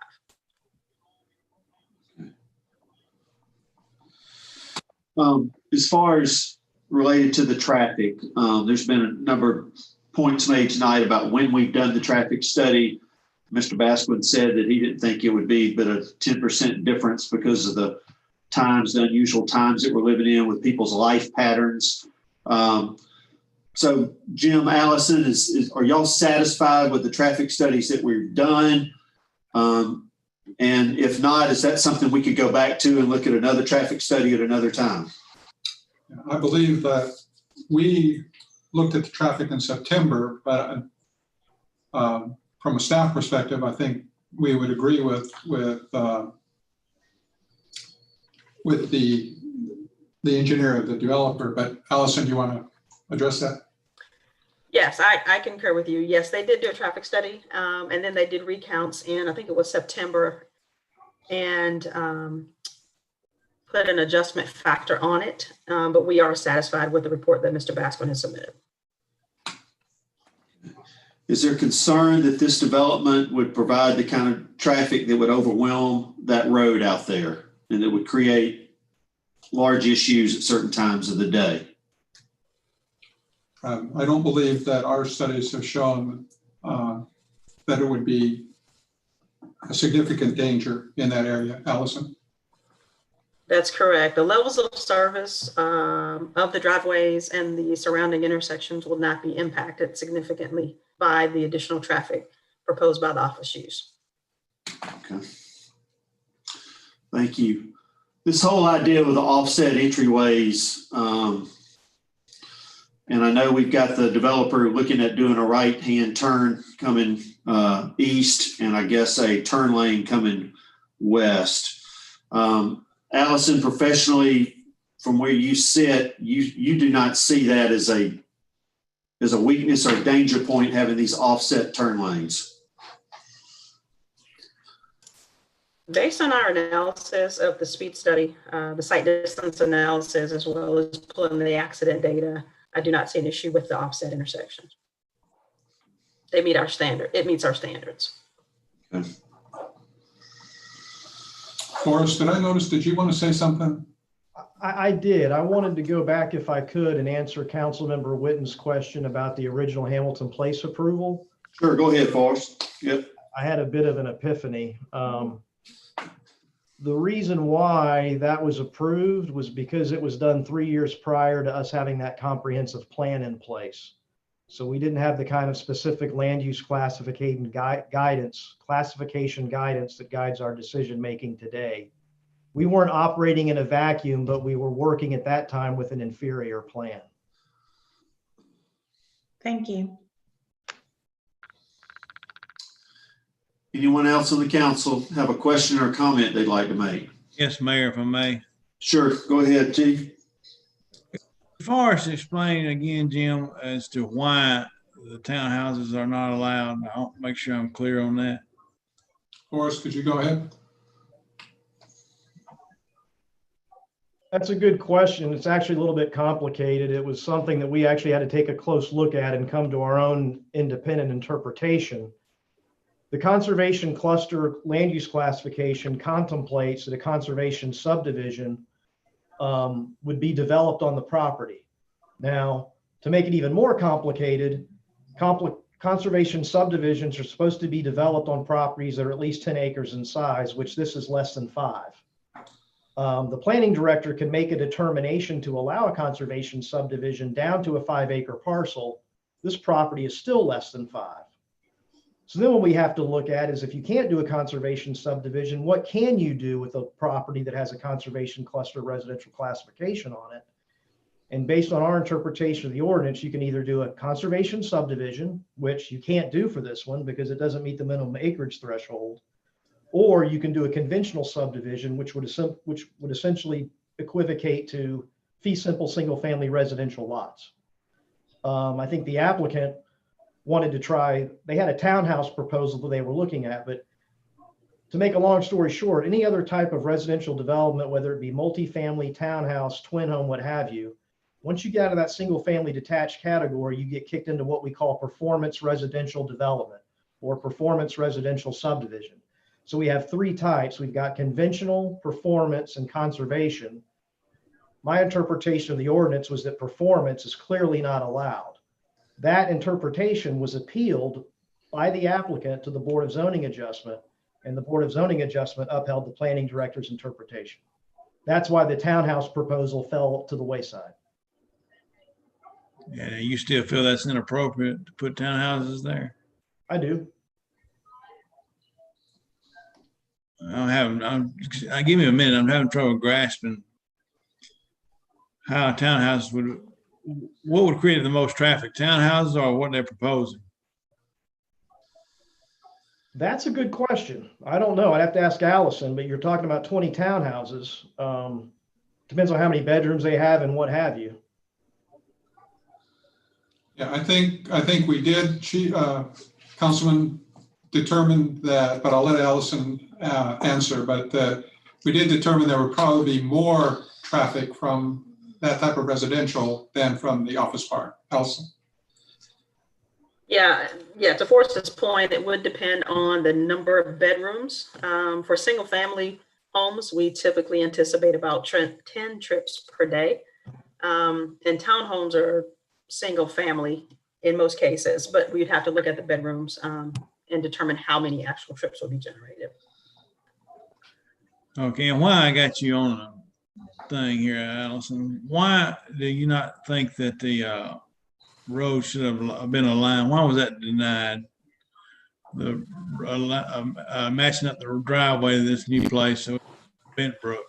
As far as related to the traffic, there's been a number of points made tonight about when we've done the traffic study. Mr. Basquin said that he didn't think it would be but a 10% difference because of the times, the unusual times that we're living in with people's life patterns. So Jim, Allison, are y'all satisfied with the traffic studies that we've done? And if not, is that something we could go back to and look at another traffic study at another time? I believe that we looked at the traffic in September, but from a staff perspective, I think we would agree with the engineer, the developer. But Allison, do you want to address that? Yes, I concur with you. Yes, they did do a traffic study, and then they did recounts in, I think it was September, and put an adjustment factor on it. But we are satisfied with the report that Mr. Basquin has submitted. Is there concern that this development would provide the kind of traffic that would overwhelm that road out there and that would create large issues at certain times of the day? I don't believe that our studies have shown that it would be a significant danger in that area. Allison? That's correct. The levels of service of the driveways and the surrounding intersections will not be impacted significantly by the additional traffic proposed by the office use. Okay. Thank you. This whole idea with the offset entryways, and I know we've got the developer looking at doing a right-hand turn coming east, and I guess a turn lane coming west. Allison, professionally, from where you sit, you do not see that as a weakness or a danger point, having these offset turn lanes. Based on our analysis of the speed study, the site distance analysis, as well as pulling the accident data, I do not see an issue with the offset intersections. They meet our standard. It meets our standards. Okay. Forrest, did I notice, did you want to say something? I did. I wanted to go back if I could and answer Councilmember Witten's question about the original Hamilton Place approval. Sure, go ahead, Forrest. Yep. I had a bit of an epiphany. The reason why that was approved was because it was done 3 years prior to us having that comprehensive plan in place. So we didn't have the kind of specific land use classification guidance that guides our decision making today. We weren't operating in a vacuum, but we were working at that time with an inferior plan. Thank you. Anyone else on the council have a question or a comment they'd like to make? Yes, Mayor, if I may. Sure, go ahead, Chief. Forrest, explain again, Jim, as to why the townhouses are not allowed. I'll make sure I'm clear on that. Forrest, could you go ahead? That's a good question. It's actually a little bit complicated. It was something that we actually had to take a close look at and come to our own independent interpretation. The conservation cluster land use classification contemplates that a conservation subdivision would be developed on the property. Now, to make it even more complicated, conservation subdivisions are supposed to be developed on properties that are at least 10 acres in size, which this is less than 5. The planning director can make a determination to allow a conservation subdivision down to a 5-acre parcel. This property is still less than 5. So then what we have to look at is if you can't do a conservation subdivision, what can you do with a property that has a conservation cluster residential classification on it? And based on our interpretation of the ordinance, you can either do a conservation subdivision, which you can't do for this one because it doesn't meet the minimum acreage threshold, or you can do a conventional subdivision, which would essentially equivocate to fee simple single family residential lots. I think the applicant wanted to try, they had a townhouse proposal that they were looking at, but to make a long story short, any other type of residential development, whether it be multifamily, townhouse, twin home, what have you, once you get out of that single family detached category, you get kicked into what we call performance residential development or performance residential subdivision. So we have 3 types. We've got conventional, performance, and conservation. My interpretation of the ordinance was that performance is clearly not allowed. That interpretation was appealed by the applicant to the Board of Zoning Adjustment, and the Board of Zoning Adjustment upheld the planning director's interpretation. That's why the townhouse proposal fell to the wayside. Yeah, you still feel that's inappropriate to put townhouses there? I do. Give me a minute. I'm having trouble grasping how a townhouse what would create the most traffic, townhouses or what they're proposing? That's a good question. I don't know. I'd have to ask Allison, but you're talking about 20 townhouses. Depends on how many bedrooms they have and what have you. Yeah, I think we did. Councilman determined that, but I'll let Allison answer, but we did determine there would probably be more traffic from that type of residential than from the office park. Allison? Yeah, to Forrest's point, it would depend on the number of bedrooms. For single family homes, we typically anticipate about 10 trips per day. And townhomes are single family in most cases, but we'd have to look at the bedrooms and determine how many actual trips will be generated. Okay, and why I got you on a thing here, Allison, why do you not think that the road should have been aligned? Why was that denied? The matching up the driveway to this new place, so Bentbrook.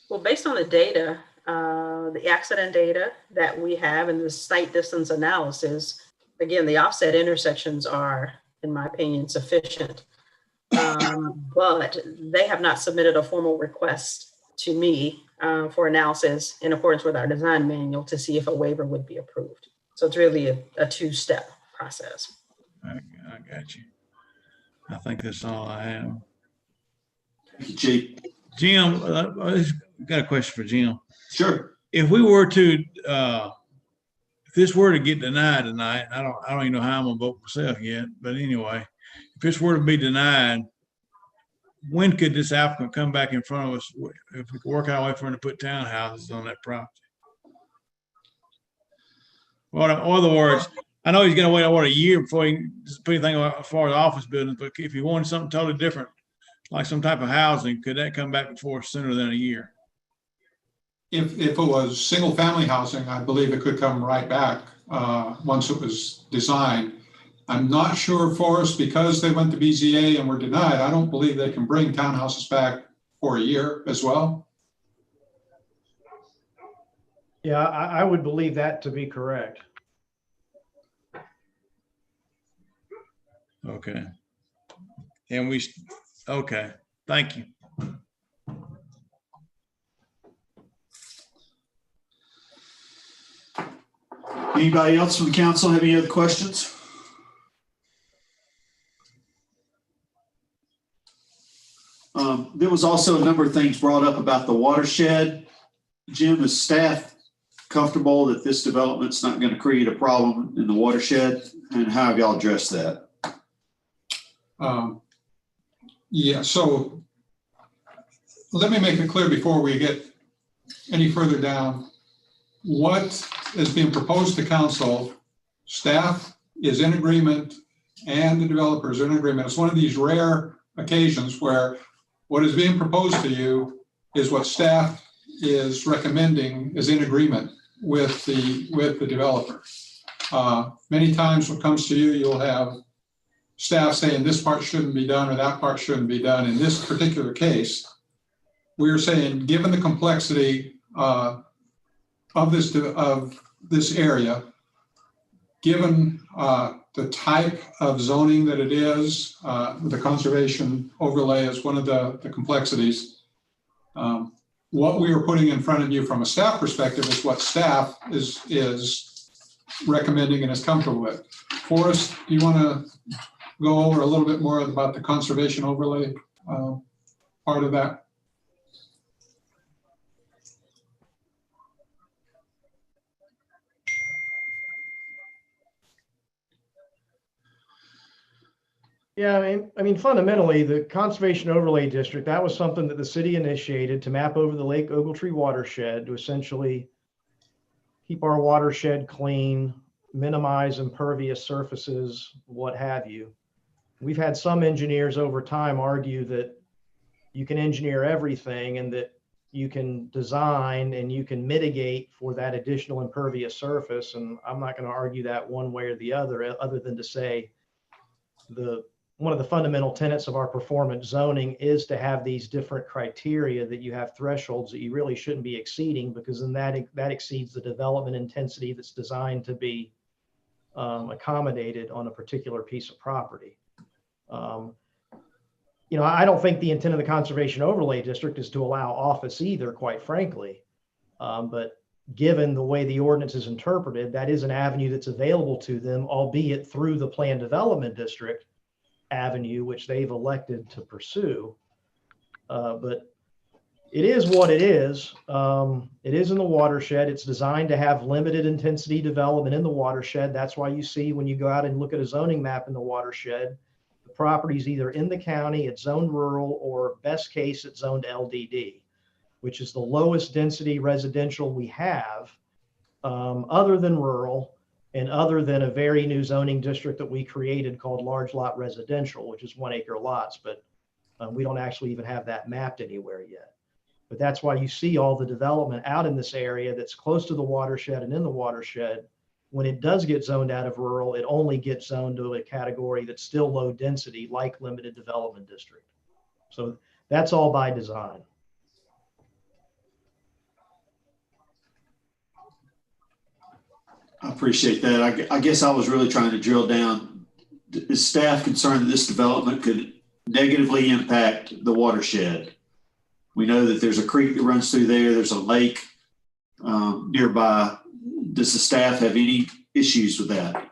Well, based on the data, the accident data that we have and the site distance analysis, again, the offset intersections are, in my opinion, sufficient. But they have not submitted a formal request to me for analysis in accordance with our design manual to see if a waiver would be approved. So it's really a 2-step process. I got you. I think that's all I have. Thank you, Chief. Jim, I've got a question for Jim. Sure. If we were to, if this were to get denied tonight, I don't even know how I'm gonna vote myself yet, but anyway, if this were to be denied, when could this applicant come back in front of us if we could work our way for him to put townhouses on that property? Well, in other words, I know he's gonna wait a year before he can put anything as far as office buildings, but if he wanted something totally different, like some type of housing, could that come back before sooner than a year? If it was single family housing, I believe it could come right back once it was designed. I'm not sure, Forrest, because they went to BZA and were denied, I don't believe they can bring townhouses back for a year as well. Yeah, I would believe that to be correct. Okay. And okay, thank you. Anybody else from the council have any other questions? There was also a number of things brought up about the watershed. Jim, is staff comfortable that this development's not going to create a problem in the watershed? And how have y'all addressed that? Yeah, so let me make it clear before we get any further down. What is being proposed to council, staff is in agreement and the developers are in agreement. It's one of these rare occasions where what is being proposed to you is what staff is recommending is in agreement with the developer. Many times what comes to you, you'll have staff saying this part shouldn't be done or that part shouldn't be done. In this particular case, we're saying, given the complexity of this area, given the type of zoning that it is, the conservation overlay is one of the complexities. What we are putting in front of you from a staff perspective is what staff is recommending and is comfortable with. Forrest, do you want to go over a little bit more about the conservation overlay part of that? Yeah, I mean, fundamentally, the Conservation Overlay District, that was something that the city initiated to map over the Lake Ogletree watershed to essentially keep our watershed clean, minimize impervious surfaces, what have you. We've had some engineers over time argue that you can engineer everything and that you can design and you can mitigate for that additional impervious surface. And I'm not going to argue that one way or the other than to say one of the fundamental tenets of our performance zoning is to have these different criteria, that you have thresholds that you really shouldn't be exceeding, because then that exceeds the development intensity that's designed to be accommodated on a particular piece of property. You know, I don't think the intent of the Conservation Overlay District is to allow office either, quite frankly. But given the way the ordinance is interpreted, that is an avenue that's available to them, albeit through the Planned Development District avenue, which they've elected to pursue. But it is what it is. It is in the watershed. It's designed to have limited intensity development in the watershed. That's why you see when you go out and look at a zoning map in the watershed, the property's either in the county, it's zoned rural, or best case, it's zoned LDD, which is the lowest density residential we have, other than rural and other than a very new zoning district that we created called large lot residential, which is 1 acre lots, but we don't actually even have that mapped anywhere yet. But that's why you see all the development out in this area that's close to the watershed and in the watershed. When it does get zoned out of rural, it only gets zoned to a category that's still low density, like limited development district. So that's all by design. I appreciate that. I guess I was really trying to drill down. Is staff concerned that this development could negatively impact the watershed? We know that there's a creek that runs through there. There's a lake nearby. Does the staff have any issues with that?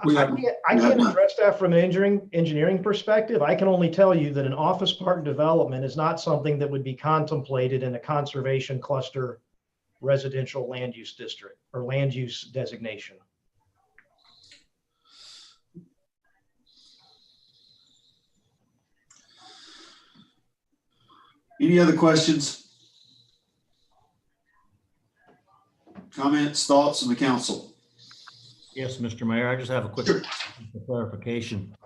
I can't address that from an engineering perspective. I can only tell you that an office park development is not something that would be contemplated in a conservation cluster residential land use district or land use designation. Any other questions? Comments, thoughts from the council? Yes, Mr. Mayor, I just have a quick clarification.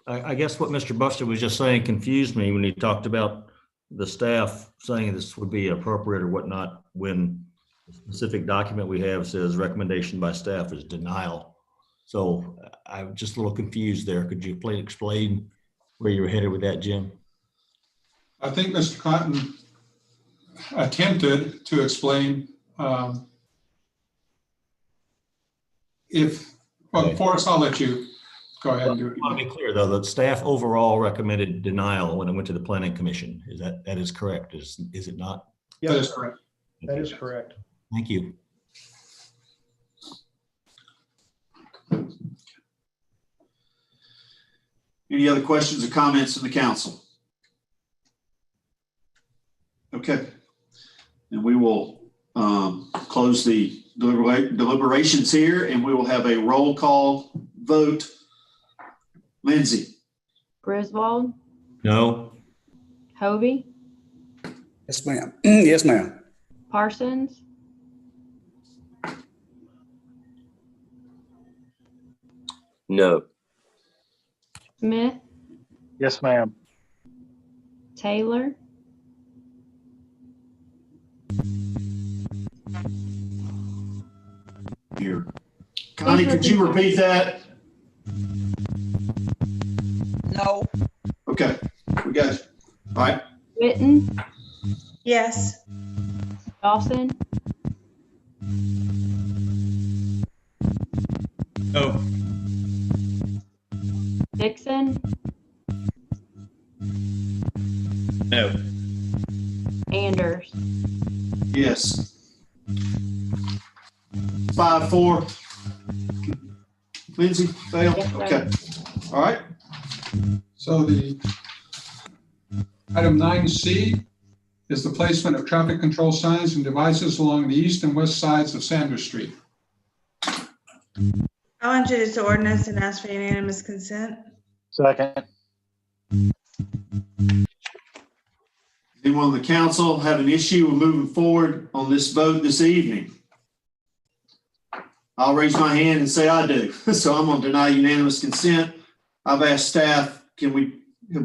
I guess what Mr. Buster was just saying confused me when he talked about the staff saying this would be appropriate or whatnot, when the specific document we have says recommendation by staff is denial. So I'm just a little confused there. Could you please explain where you were headed with that, Jim? I think Mr. Cotton attempted to explain well, Forrest, I'll let you go ahead and do it. I want to be clear though, that staff overall recommended denial when it went to the planning commission. Is that is correct? Is it not? Yes, that is correct. That is correct. Thank you. Any other questions or comments from the council? Okay, and we will close the deliberations here, and we will have a roll call vote. Lindsay? Griswold? No. Hovey? Yes, ma'am. Yes, ma'am. Parsons? No. Smith? Yes, ma'am. Taylor? Here. Connie, could you repeat that? No. Okay, we got it. All right. Witten? Yes. Dawson? No. Dixon? No. Anders? Yes. 5-4. Lindsay, fail? Yes, sir. Okay. All right. So the item 9C is the placement of traffic control signs and devices along the east and west sides of Sanders Street. I'll introduce the ordinance and ask for unanimous consent. Second. Anyone on the council have an issue with moving forward on this vote this evening? I'll raise my hand and say I do. So I'm going to deny unanimous consent. I've asked staff, have we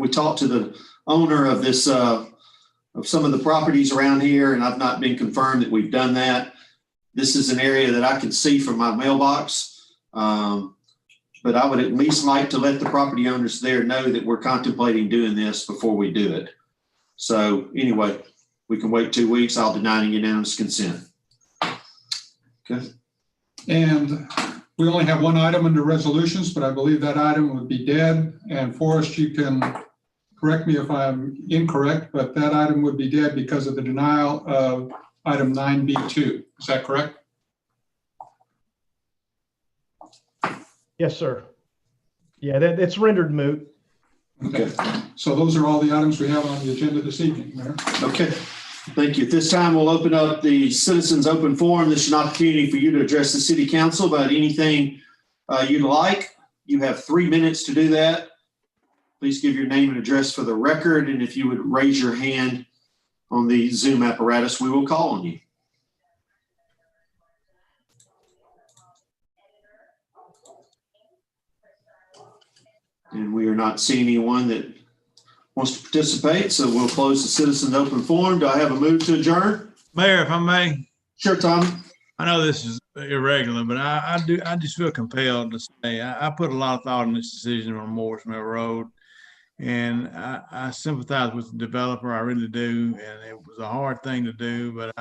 talked to the owner of this, of some of the properties around here, and I've not been confirmed that we've done that. This is an area that I can see from my mailbox, but I would at least like to let the property owners there know that we're contemplating doing this before we do it. So anyway, we can wait 2 weeks. I'll deny unanimous consent. Okay. And we only have one item under resolutions, but I believe that item would be dead. And Forrest, you can correct me if I'm incorrect, but that item would be dead because of the denial of item 9B2. Is that correct? Yes, sir. Yeah, it's rendered moot. Okay. So those are all the items we have on the agenda this evening, Mayor. Okay. Thank you. At this time, we'll open up the citizens open forum. This is an opportunity for you to address the city council about anything you'd like. You have 3 minutes to do that. Please give your name and address for the record. And if you would raise your hand on the Zoom apparatus, we will call on you. And we are not seeing anyone that wants to participate, so we'll close the citizens open forum. Do I have a move to adjourn? Mayor, if I may. Sure, Tommy. I know this is irregular, but I just feel compelled to say I put a lot of thought in this decision on Morris Mill Road, and I sympathize with the developer. I really do, and it was a hard thing to do, but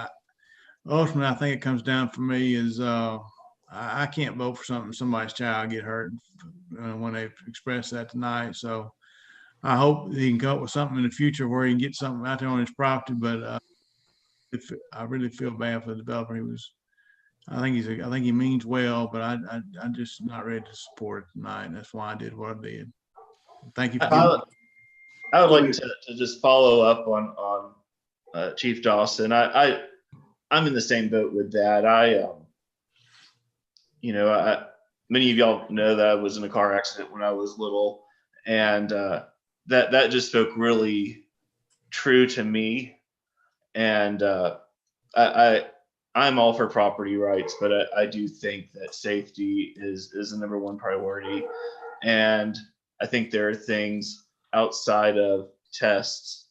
ultimately I think it comes down for me is I can't vote for somebody's child get hurt when they express that tonight. So I hope he can come up with something in the future where he can get something out there on his property. But I really feel bad for the developer. He was I think he means well, but I'm just not ready to support it tonight. And that's why I did what I did. Thank you. I would like to just follow up on Chief Dawson. I'm in the same boat with that. Many of y'all know that I was in a car accident when I was little, and that just spoke really true to me. And I'm all for property rights, but I do think that safety is the number one priority. And I think there are things outside of tests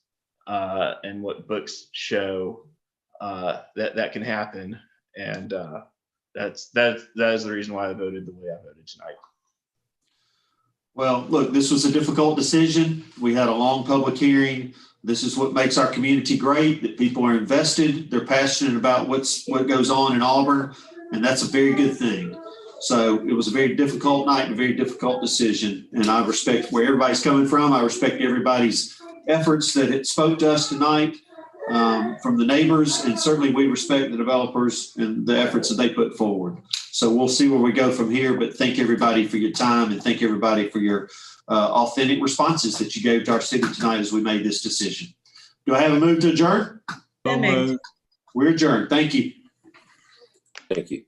and what books show that can happen. And that is the reason why I voted the way I voted tonight. Well, look, this was a difficult decision. We had a long public hearing. This is what makes our community great, that people are invested. They're passionate about what goes on in Auburn, and that's a very good thing. So it was a very difficult night and a very difficult decision. And I respect where everybody's coming from. I respect everybody's efforts that it spoke to us tonight from the neighbors. And certainly we respect the developers and the efforts that they put forward. So we'll see where we go from here, but thank everybody for your time and thank everybody for your authentic responses that you gave to our city tonight as we made this decision. Do I have a move to adjourn? So moved. We're adjourned. Thank you. Thank you.